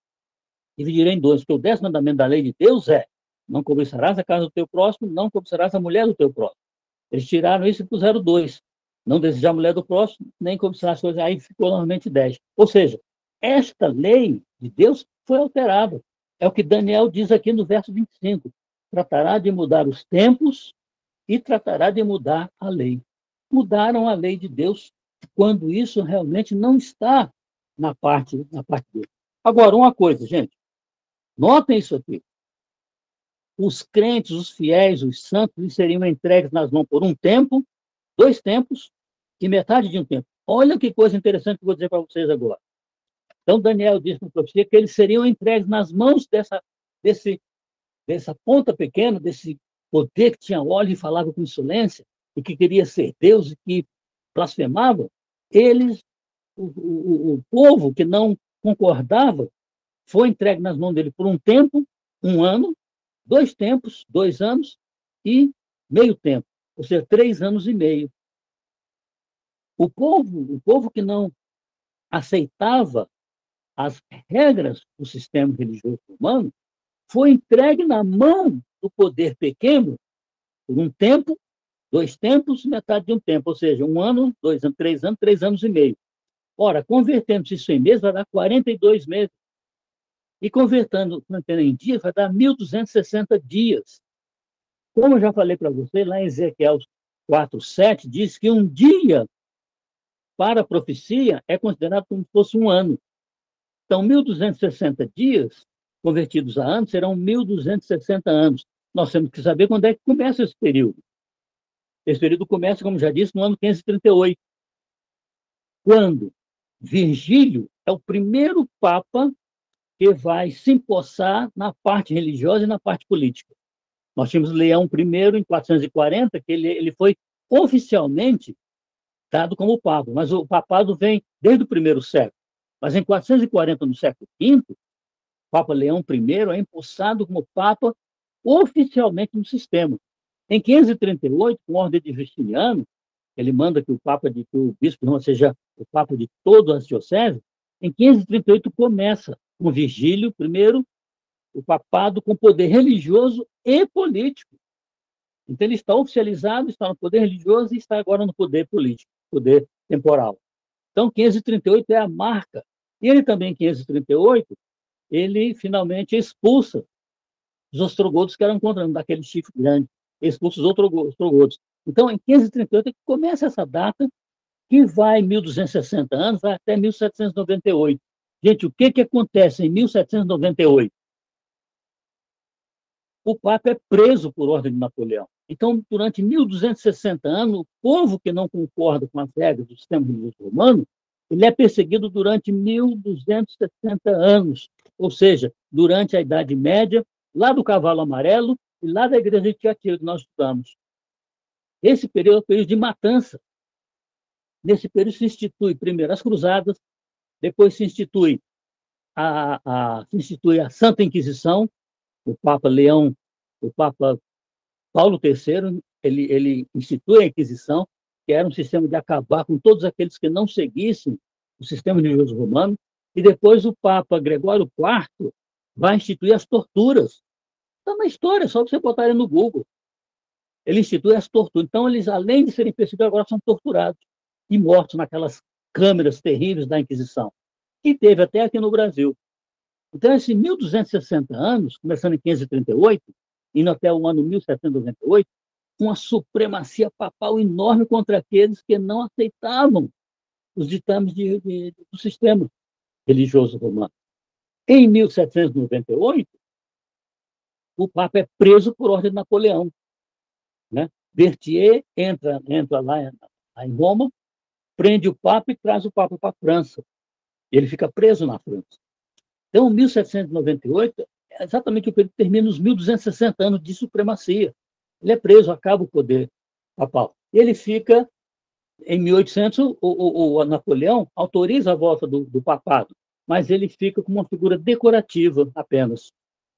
Speaker 1: dividiram em 2, porque o 10º mandamento da lei de Deus é não cobiçarás a casa do teu próximo, não cobiçarás a mulher do teu próximo. Eles tiraram isso e puseram 2. Não desejar a mulher do próximo, nem cobiçar as coisas. Aí ficou normalmente 10. Ou seja, esta lei de Deus foi alterada. É o que Daniel diz aqui no verso 25. Tratará de mudar os tempos e tratará de mudar a lei. Mudaram a lei de Deus quando isso realmente não está na parte dele. Agora, uma coisa, gente. Notem isso aqui. Os crentes, os fiéis, os santos, seriam entregues nas mãos por um tempo, 2 tempos e metade de um tempo. Olha que coisa interessante que eu vou dizer para vocês agora. Então, Daniel disse na profecia que eles seriam entregues nas mãos dessa ponta pequena, desse poder que tinha óleo e falava com insolência, e que queria ser Deus e que blasfemava. Eles, o povo que não concordava, foi entregue nas mãos dele por um tempo, 1 ano, 2 tempos, 2 anos e meio tempo, ou seja, 3 anos e meio. O povo que não aceitava as regras do sistema religioso romano foi entregue na mão do poder pequeno por um tempo, 2 tempos, metade de um tempo, ou seja, 1 ano, 2 anos, 3 anos e meio. Ora, convertendo isso em meses, vai dar 42 meses. E convertendo em dias, vai dar 1.260 dias. Como eu já falei para você, lá em Ezequiel 4:7, diz que um dia para a profecia é considerado como se fosse 1 ano. Então, 1.260 dias, convertidos a anos, serão 1.260 anos. Nós temos que saber quando é que começa esse período. Esse período começa, como já disse, no ano 538, quando Virgílio é o primeiro papa que vai se empossar na parte religiosa e na parte política. Nós tínhamos Leão I em 440, que ele foi oficialmente dado como papa, mas o papado vem desde o primeiro século. Mas em 440, no século V, Papa Leão I é empossado como papa oficialmente no sistema. Em 538, com ordem de Justiniano, ele manda que que o bispo não seja o papa de todas as dioceses. Em 538 começa com Virgílio I, o papado com poder religioso e político. Então ele está oficializado, está no poder religioso e está agora no poder político, poder temporal. Então 538 é a marca. E ele também, em 538, ele finalmente expulsa os ostrogodos que eram encontrando daquele chifre grande, expulsa os ostrogodos. Então, em 538 é que começa essa data, que vai 1.260 anos, vai até 1798. Gente, o que acontece em 1798? O Papa é preso por ordem de Napoleão. Então, durante 1.260 anos, o povo que não concorda com as regras do sistema religioso romano, ele é perseguido durante 1.260 anos, ou seja, durante a Idade Média, lá do Cavalo Amarelo e lá da Igreja de Tiatira, que nós estudamos. Esse período é o período de matança. Nesse período se institui primeiro as cruzadas, depois se institui se institui a Santa Inquisição. O Papa Paulo III, ele institui a Inquisição, que era um sistema de acabar com todos aqueles que não seguissem o sistema religioso romano, e depois o Papa Gregório IV vai instituir as torturas. Está na história, só você botar ele no Google. Ele institui as torturas. Então, eles, além de serem perseguidos, agora são torturados e mortos naquelas câmeras terríveis da Inquisição, que teve até aqui no Brasil. Então, esses 1.260 anos, começando em 538, indo até o ano 1798, uma supremacia papal enorme contra aqueles que não aceitavam os ditames do sistema religioso romano. Em 1798, o Papa é preso por ordem de Napoleão. Né? Berthier entra lá em Roma, prende o Papa e traz o Papa para a França. Ele fica preso na França. Então, 1798 é exatamente o período que termina os 1.260 anos de supremacia. Ele é preso, acaba o poder papal. Ele fica, em 1800, o Napoleão autoriza a volta do papado, mas ele fica como uma figura decorativa apenas.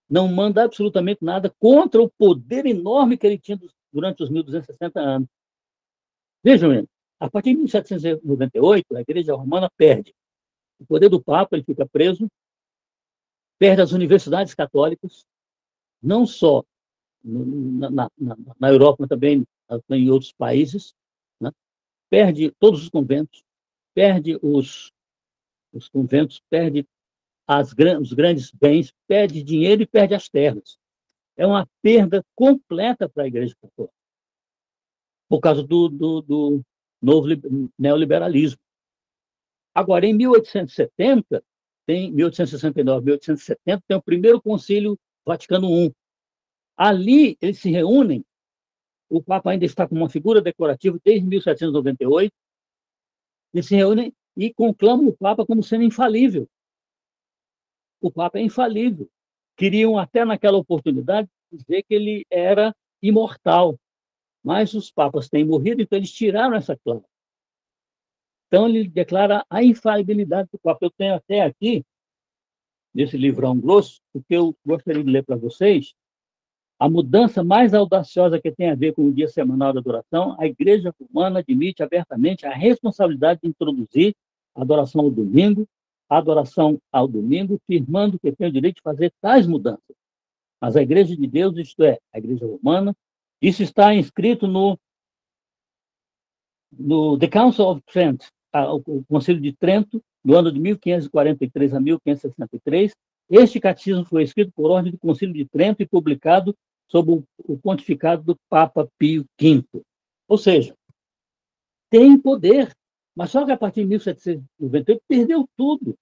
Speaker 1: Não manda absolutamente nada contra o poder enorme que ele tinha durante os 1.260 anos. Vejam, a partir de 1798, a Igreja Romana perde o poder do Papa, ele fica preso, perde as universidades católicas, não só na Europa, mas também em outros países, né? Perde todos os conventos, perde os conventos, perde os grandes bens, perde dinheiro e perde as terras. É uma perda completa para a Igreja Católica, por causa do novo neoliberalismo. Agora, em 1870, 1869, 1870, tem o primeiro Concílio Vaticano I. Ali, eles se reúnem, o Papa ainda está como uma figura decorativa desde 1798, eles se reúnem e conclamam o Papa como sendo infalível. O Papa é infalível. Queriam até naquela oportunidade dizer que ele era imortal, mas os papas têm morrido, então eles tiraram essa cláusula. Então ele declara a infalibilidade do Papa. Eu tenho até aqui, nesse livrão grosso, o que eu gostaria de ler para vocês, a mudança mais audaciosa que tem a ver com o dia semanal da adoração, a Igreja Romana admite abertamente a responsabilidade de introduzir a adoração ao domingo, firmando que tem o direito de fazer tais mudanças. Mas a Igreja de Deus, isto é, a Igreja Romana, isso está inscrito no The Council of Trent, o Concílio de Trento, do ano de 1543 a 1563. Este catecismo foi escrito por ordem do Concílio de Trento e publicado sob o pontificado do Papa Pio V. Ou seja, tem poder, mas só que a partir de 1798 perdeu tudo.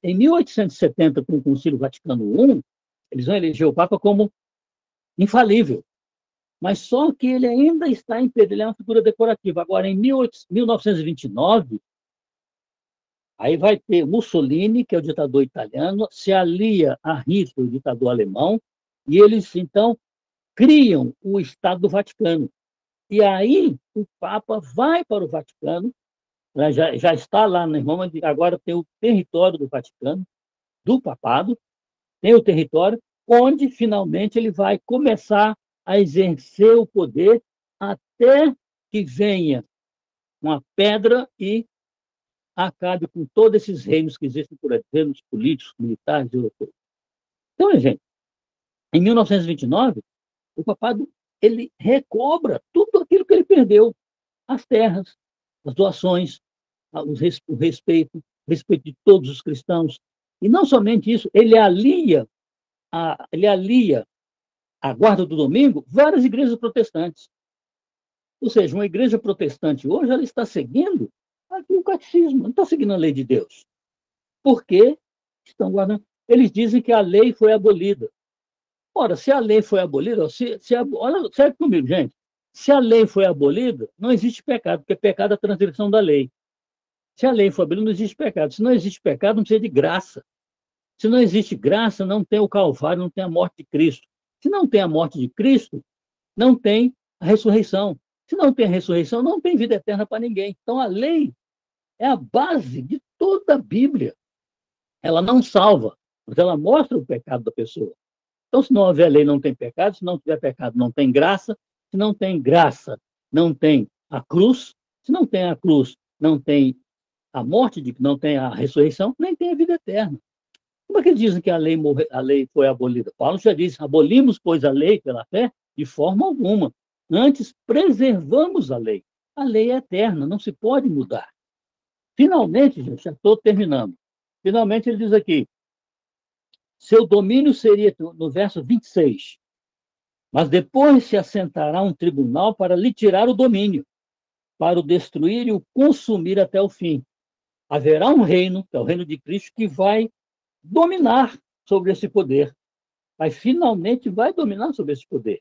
Speaker 1: Em 1870, com o Concílio Vaticano I, eles vão eleger o Papa como infalível. Mas só que ele ainda está em Pedro, ele é uma figura decorativa. Agora, em 1929, aí vai ter Mussolini, que é o ditador italiano, se alia a Hitler, o ditador alemão, e eles, então, criam o Estado do Vaticano. E aí o Papa vai para o Vaticano, né, já está lá na Roma, agora tem o território do Vaticano, do papado, tem o território onde finalmente ele vai começar a exercer o poder até que venha uma pedra e acabe com todos esses reinos que existem por aí, reinos políticos, militares, europeus. Então, gente, em 1929, o papado ele recobra tudo aquilo que ele perdeu, as terras, as doações, o respeito de todos os cristãos. E não somente isso, ele alia à Guarda do Domingo várias igrejas protestantes. Ou seja, uma igreja protestante hoje ela está seguindo aqui o catecismo, não está seguindo a lei de Deus. Porque estão guardando. Eles dizem que a lei foi abolida. Ora, se a lei foi abolida, olha, segue comigo, gente. Se a lei foi abolida, não existe pecado, porque pecado é a transgressão da lei. Se a lei foi abolida, não existe pecado. Se não existe pecado, não precisa de graça. Se não existe graça, não tem o Calvário, não tem a morte de Cristo. Se não tem a morte de Cristo, não tem a ressurreição. Se não tem a ressurreição, não tem vida eterna para ninguém. Então, a lei é a base de toda a Bíblia. Ela não salva, mas ela mostra o pecado da pessoa. Então, se não houver lei, não tem pecado. Se não tiver pecado, não tem graça. Se não tem graça, não tem a cruz. Se não tem a cruz, não tem a morte, não tem a ressurreição, nem tem a vida eterna. Como é que eles dizem que a lei foi abolida? Paulo já disse: abolimos, pois, a lei pela fé? De forma alguma. Antes, preservamos a lei. A lei é eterna, não se pode mudar. Finalmente, gente, já estou terminando. Finalmente, ele diz aqui: seu domínio seria, no verso 26, mas depois se assentará um tribunal para lhe tirar o domínio, para o destruir e o consumir até o fim. Haverá um reino, que é o reino de Cristo, que vai dominar sobre esse poder. Mas finalmente vai dominar sobre esse poder.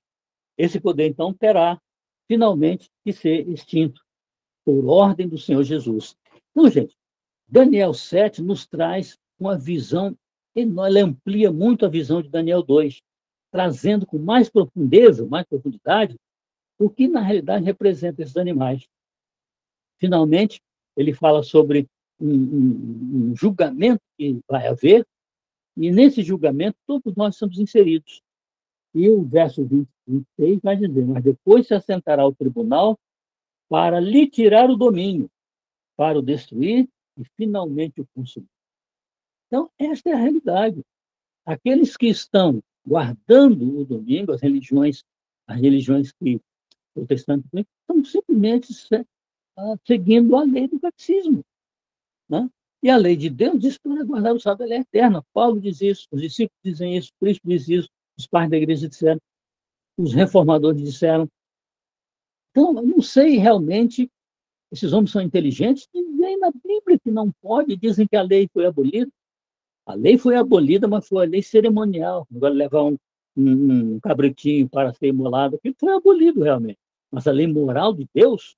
Speaker 1: Esse poder, então, terá finalmente que ser extinto por ordem do Senhor Jesus. Então, gente, Daniel 7 nos traz uma visão enorme, ele amplia muito a visão de Daniel 2, trazendo com mais profundeza, mais profundidade, o que na realidade representa esses animais. Finalmente, ele fala sobre um julgamento que vai haver, e nesse julgamento todos nós somos inseridos. E o verso 26 vai dizer: mas depois se assentará o tribunal para lhe tirar o domínio, para o destruir e finalmente o consumir. Então, esta é a realidade. Aqueles que estão guardando o domingo, as religiões que protestantes estão simplesmente seguindo a lei do catecismo, né? E a lei de Deus diz para guardar o sábado, ela é eterna. Paulo diz isso, os discípulos dizem isso, Cristo diz isso, os pais da igreja disseram, os reformadores disseram. Então, eu não sei realmente, esses homens são inteligentes, e vem na Bíblia que não pode, dizem que a lei foi abolida. A lei foi abolida, mas foi a lei cerimonial. Agora levar um cabritinho para ser imolado, aquilo foi abolido realmente. Mas a lei moral de Deus,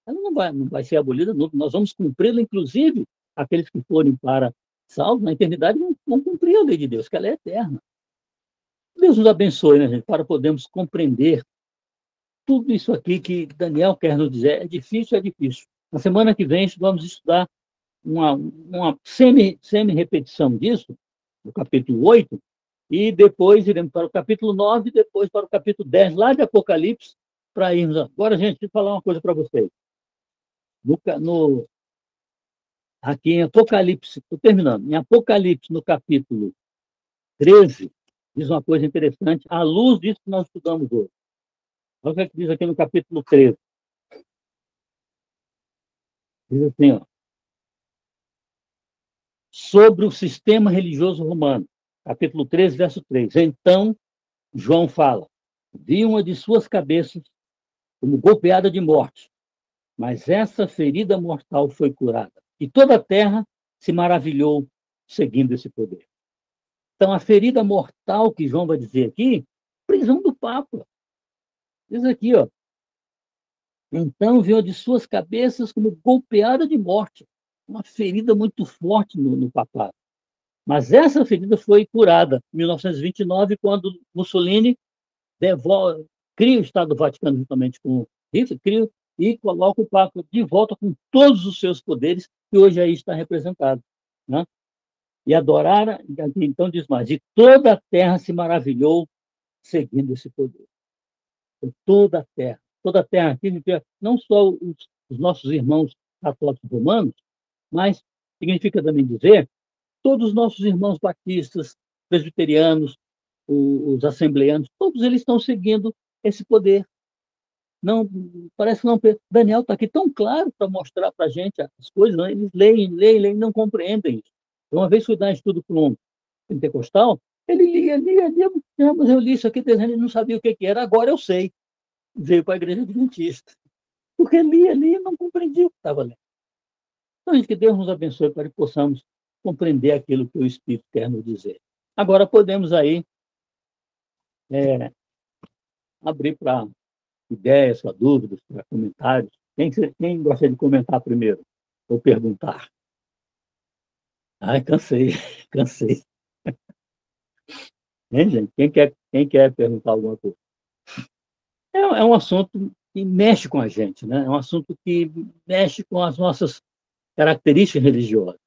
Speaker 1: ela não vai ser abolida. Nós vamos cumpri-la, inclusive, aqueles que forem para salvos na eternidade vão cumprir a lei de Deus, que ela é eterna. Deus nos abençoe, né, gente, para podermos compreender tudo isso aqui que Daniel quer nos dizer. É difícil, é difícil. Na semana que vem, vamos estudar uma semi-repetição disso, do capítulo 8, e depois iremos para o capítulo 9, e depois para o capítulo 10, lá de Apocalipse, para irmos. Agora, gente, deixa eu falar uma coisa para vocês. Aqui em Apocalipse, estou terminando, em Apocalipse, no capítulo 13, diz uma coisa interessante, à luz disso que nós estudamos hoje. Olha o que diz aqui no capítulo 13. Diz assim, ó, sobre o sistema religioso romano, capítulo 13, verso 3. Então, João fala: vi uma de suas cabeças como golpeada de morte, mas essa ferida mortal foi curada. E toda a terra se maravilhou seguindo esse poder. Então, a ferida mortal que João vai dizer aqui, prisão do Papa. Diz aqui, ó. Então veio de suas cabeças como golpeada de morte, uma ferida muito forte no papado. Mas essa ferida foi curada em 1929, quando Mussolini cria o Estado do Vaticano juntamente com Hitler, cria e coloca o Papa de volta com todos os seus poderes, que hoje aí está representado. Né? E adoraram, então diz mais, e toda a terra se maravilhou seguindo esse poder. Toda a terra aqui, não só os nossos irmãos católicos romanos, mas significa também dizer todos os nossos irmãos batistas, presbiterianos, os assembleanos, todos eles estão seguindo esse poder. Não, parece que não. Daniel está aqui tão claro para mostrar para a gente as coisas, né? Eles leem, não compreendem isso. Uma vez fui dar estudo para um pentecostal, ele lia, mas eu li isso aqui, ele não sabia o que era, agora eu sei. Veio para a igreja adventista. Porque lia e não compreendia o que estava lendo. Então, gente, que Deus nos abençoe para que possamos compreender aquilo que o Espírito quer nos dizer. Agora podemos aí abrir para ideias, para dúvidas, para comentários. Quem gosta de comentar primeiro? Ou perguntar? Ai, cansei, cansei. Hein, gente? Quem quer perguntar alguma coisa? É um assunto que mexe com a gente, né? É um assunto que mexe com as nossas características religiosas.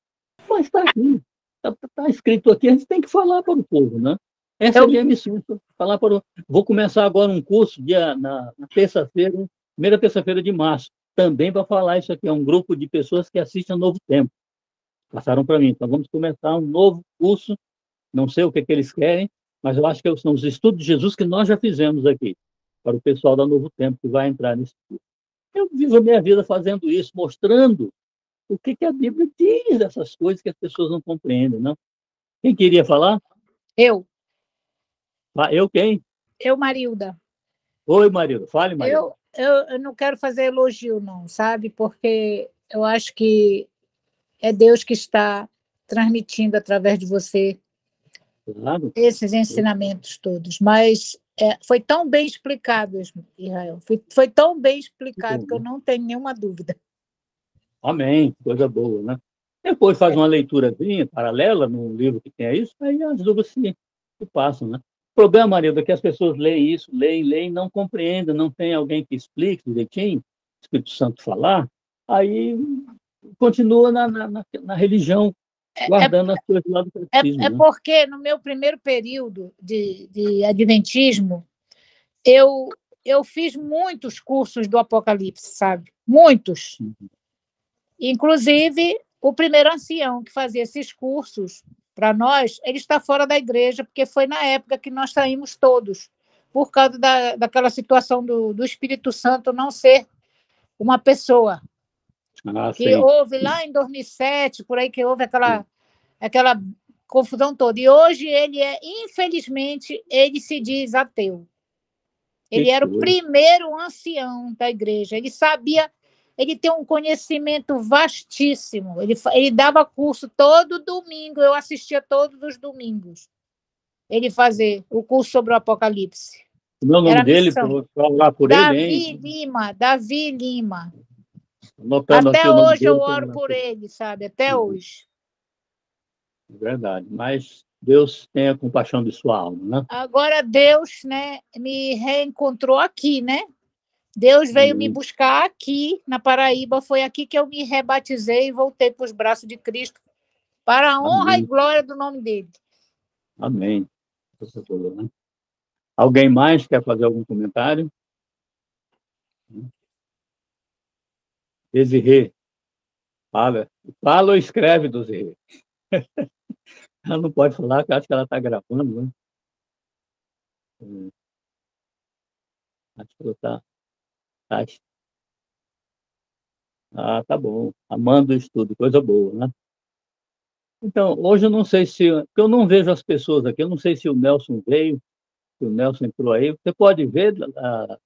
Speaker 1: Mas está aqui, está escrito aqui, a gente tem que falar para o povo, né? Essa é a minha missão, falar para o... Vou começar agora um curso na terça-feira, primeira terça-feira de março, também para falar isso aqui. É um grupo de pessoas que assistem a Novo Tempo. Passaram para mim. Então, vamos começar um novo curso, não sei o que eles querem, mas eu acho que são os estudos de Jesus que nós já fizemos aqui, para o pessoal da Novo Tempo que vai entrar nesse curso. Eu vivo a minha vida fazendo isso, mostrando o que a Bíblia diz dessas coisas que as pessoas não compreendem, não? Quem queria falar?
Speaker 2: Eu.
Speaker 1: Eu quem?
Speaker 2: Eu, Marilda.
Speaker 1: Oi, Marilda. Fale, Marilda.
Speaker 2: Eu não quero fazer elogio, não, sabe? Porque eu acho que é Deus que está transmitindo através de você
Speaker 1: Claro.
Speaker 2: esses ensinamentos todos. Mas foi tão bem explicado, Israel. Foi tão bem explicado que eu não tenho nenhuma dúvida.
Speaker 1: Amém. Coisa boa, né? Depois faz uma leiturazinha paralela num livro que tenha isso, aí as dúvidas se passam, né? O problema, Marilda, é que as pessoas leem isso, leem, não compreendem, não tem alguém que explique direitinho, o Espírito Santo falar, aí continua na religião, guardando as coisas lá do catecismo. Né?
Speaker 2: Porque no meu primeiro período de adventismo, eu fiz muitos cursos do Apocalipse, sabe? Muitos. Inclusive, o primeiro ancião que fazia esses cursos para nós, ele está fora da igreja, porque foi na época que nós saímos todos, por causa daquela situação do Espírito Santo não ser uma pessoa. Que houve lá em 2007, por aí que houve aquela confusão toda. E hoje infelizmente, ele se diz ateu. Ele era o primeiro ancião da igreja. Ele sabia, ele tem um conhecimento vastíssimo. Ele dava curso todo domingo, eu assistia todos os domingos. Ele fazia o curso sobre o Apocalipse.
Speaker 1: O meu nome dele, falar por
Speaker 2: Davi
Speaker 1: ele,
Speaker 2: Lima, Davi Lima.
Speaker 1: Anotando
Speaker 2: até
Speaker 1: aqui o nome
Speaker 2: hoje
Speaker 1: dele,
Speaker 2: eu oro por ele, sabe? Até hoje.
Speaker 1: Verdade, mas Deus tenha compaixão de sua alma, né?
Speaker 2: Agora Deus, né, me reencontrou aqui, né? Deus veio me buscar aqui na Paraíba, foi aqui que eu me rebatizei e voltei para os braços de Cristo, para a honra e glória do nome dele.
Speaker 1: Amém. Alguém mais quer fazer algum comentário? Desirê, fala ou escreve, Desirê. Ela não pode falar, porque acho que ela está gravando, né? Acho que ela está. Ah, tá bom. Amando o estudo, coisa boa, né? Então, hoje eu não sei se... Porque eu não vejo as pessoas aqui, eu não sei se o Nelson veio, se o Nelson entrou aí. Você pode ver,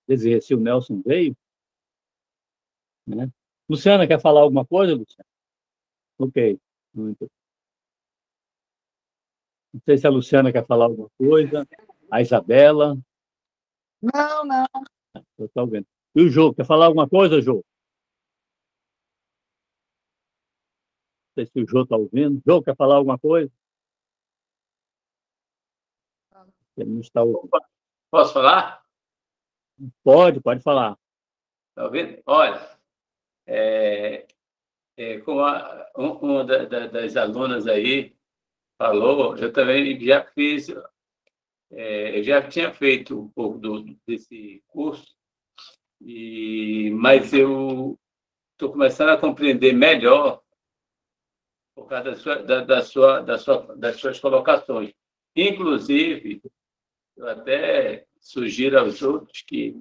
Speaker 1: dizer se o Nelson veio? Né? Luciana, quer falar alguma coisa, Luciana? Ok. Muito. Não sei se a Luciana quer falar alguma coisa. A Isabela.
Speaker 3: Não.
Speaker 1: Eu estou ouvindo. E o Jô, quer falar alguma coisa, Jô? Não sei se o Jô está ouvindo. Jô, quer falar alguma coisa? Ele não está ouvindo.
Speaker 3: Posso falar?
Speaker 1: Pode falar.
Speaker 3: Está ouvindo? Olha, como uma das alunas aí falou, eu também já fiz, eu já tinha feito um pouco desse curso, mas eu estou começando a compreender melhor por causa das suas colocações. Inclusive, eu até sugiro aos outros que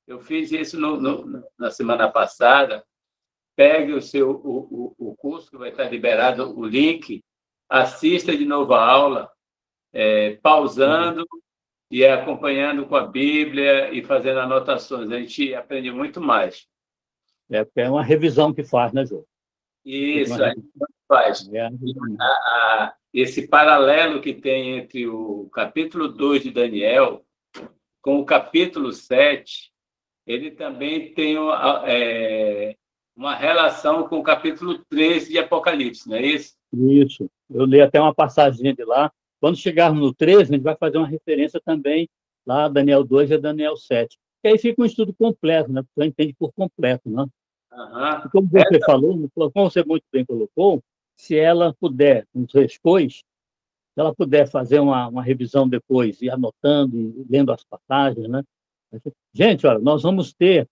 Speaker 3: eu fiz isso na semana passada. Pegue o curso, que vai estar liberado o link, assista de novo a aula, pausando e acompanhando com a Bíblia e fazendo anotações. A gente aprende muito mais.
Speaker 1: Porque é uma revisão que faz, né, Jô?
Speaker 3: Isso, a gente faz. Esse paralelo que tem entre o capítulo 2 de Daniel com o capítulo 7, ele também tem uma relação com o capítulo 13 de Apocalipse, não é isso?
Speaker 1: Isso. Eu li até uma passagem de lá. Quando chegarmos no 13, a gente vai fazer uma referência também lá, Daniel 2 e Daniel 7. Que aí fica um estudo completo, né? Você entende por completo, né?
Speaker 3: Uhum.
Speaker 1: E como você falou, como você muito bem colocou, se ela puder, nos depois, se ela puder fazer uma revisão depois, e anotando, e lendo as passagens, né? Gente, olha, nós vamos ter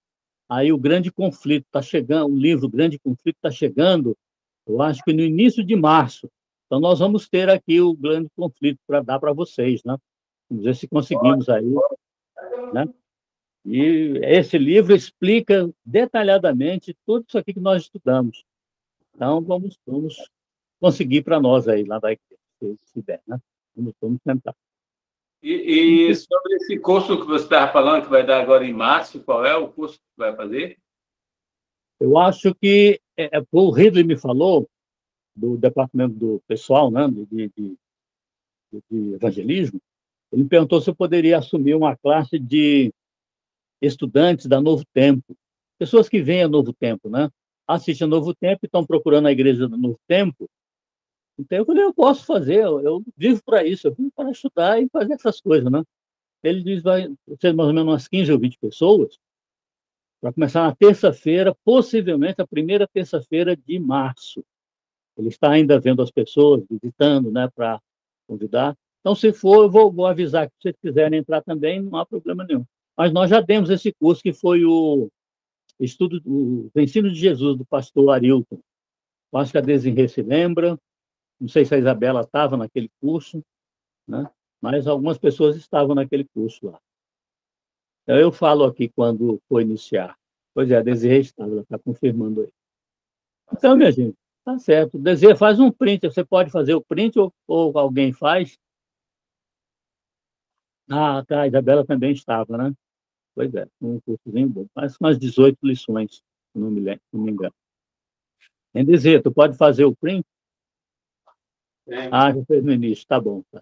Speaker 1: aí o Grande Conflito, está chegando, o livro Grande Conflito está chegando, eu acho que no início de março. Então, nós vamos ter aqui o Grande Conflito para dar para vocês, né? Vamos ver se conseguimos aí, né? E esse livro explica detalhadamente tudo isso aqui que nós estudamos. Então, vamos conseguir para nós aí, lá da igreja, se der, né? Vamos tentar.
Speaker 3: E sobre esse curso que você estava falando, que vai dar agora em março, qual é o curso que vai fazer?
Speaker 1: Eu acho que o Ridley me falou, do departamento do pessoal, né, de evangelismo, ele me perguntou se eu poderia assumir uma classe de estudantes da Novo Tempo, pessoas que vêm a Novo Tempo, né? Assistem a Novo Tempo e estão procurando a igreja do Novo Tempo. Então, eu falei, eu posso fazer, eu vivo para isso, eu vivo para estudar e fazer essas coisas, né? Ele diz, vai ser mais ou menos umas 15 ou 20 pessoas, para começar na terça-feira, possivelmente a primeira terça-feira de março. Ele está ainda vendo as pessoas, visitando, né, para convidar. Então, se for, eu vou avisar que se vocês quiserem entrar também, não há problema nenhum. Mas nós já demos esse curso, que foi o ensino de Jesus, do pastor Arilton. Eu acho que a Desirê se lembra, não sei se a Isabela estava naquele curso, né? Mas algumas pessoas estavam naquele curso lá. Então, eu falo aqui quando for iniciar. Pois é, a Desirê estava, ela está confirmando aí. Então, minha gente, tá certo. Desirê, faz um print. Você pode fazer o print ou alguém faz? Ah, tá. A Isabela também estava, né? Pois é, um cursozinho bom. Faz umas 18 lições, se não me engano. Em dizer, tu pode fazer o print? Ah, já fez no início, tá bom. Tá.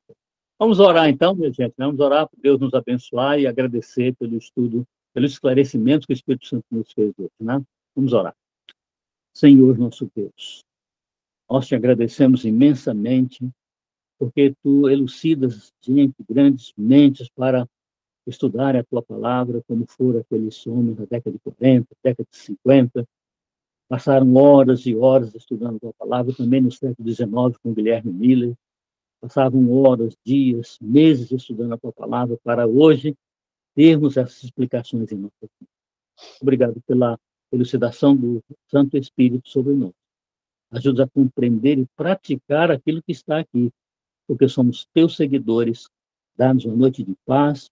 Speaker 1: Vamos orar então, minha gente. Vamos orar para Deus nos abençoar e agradecer pelo estudo, pelos esclarecimentos que o Espírito Santo nos fez hoje, né? Vamos orar. Senhor nosso Deus, nós te agradecemos imensamente porque tu elucidas gente, grandes mentes para estudar a tua palavra, como foram aqueles homens da década de 40, década de 50, passaram horas e horas estudando a tua palavra, também no século XIX, com Guilherme Miller, passavam horas, dias, meses estudando a tua palavra, para hoje termos essas explicações em nossa vida. Obrigado pela elucidação do Santo Espírito sobre nós. Ajuda a compreender e praticar aquilo que está aqui, porque somos teus seguidores. Dá-nos uma noite de paz,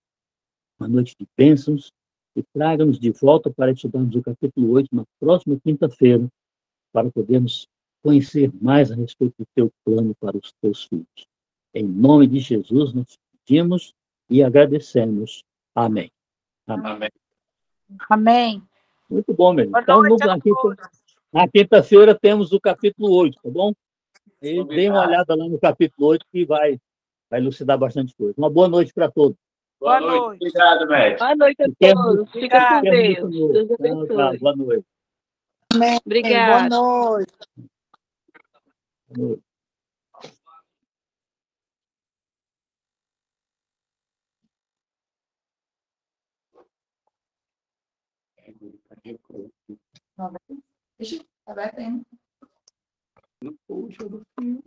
Speaker 1: uma noite de bênçãos, e traga-nos de volta para estudarmos o capítulo 8 na próxima quinta-feira, para podermos conhecer mais a respeito do teu plano para os teus filhos. Em nome de Jesus, nós pedimos e agradecemos. Amém.
Speaker 3: Amém.
Speaker 2: Amém.
Speaker 1: Muito bom, meu.
Speaker 2: Boa
Speaker 1: Então,
Speaker 2: noite a todos.
Speaker 1: na quinta-feira temos o capítulo 8, tá bom? E dê uma olhada lá no capítulo 8, que vai elucidar bastante coisa. Uma boa noite para todos.
Speaker 3: Boa noite. Obrigado, mestre.
Speaker 4: Boa noite a todos. Fica com Deus. Deus abençoe.
Speaker 1: Boa noite.
Speaker 4: Obrigada.
Speaker 2: Boa noite.
Speaker 1: Boa noite.
Speaker 5: Deixa eu aberto ainda.
Speaker 3: Puxa do fio.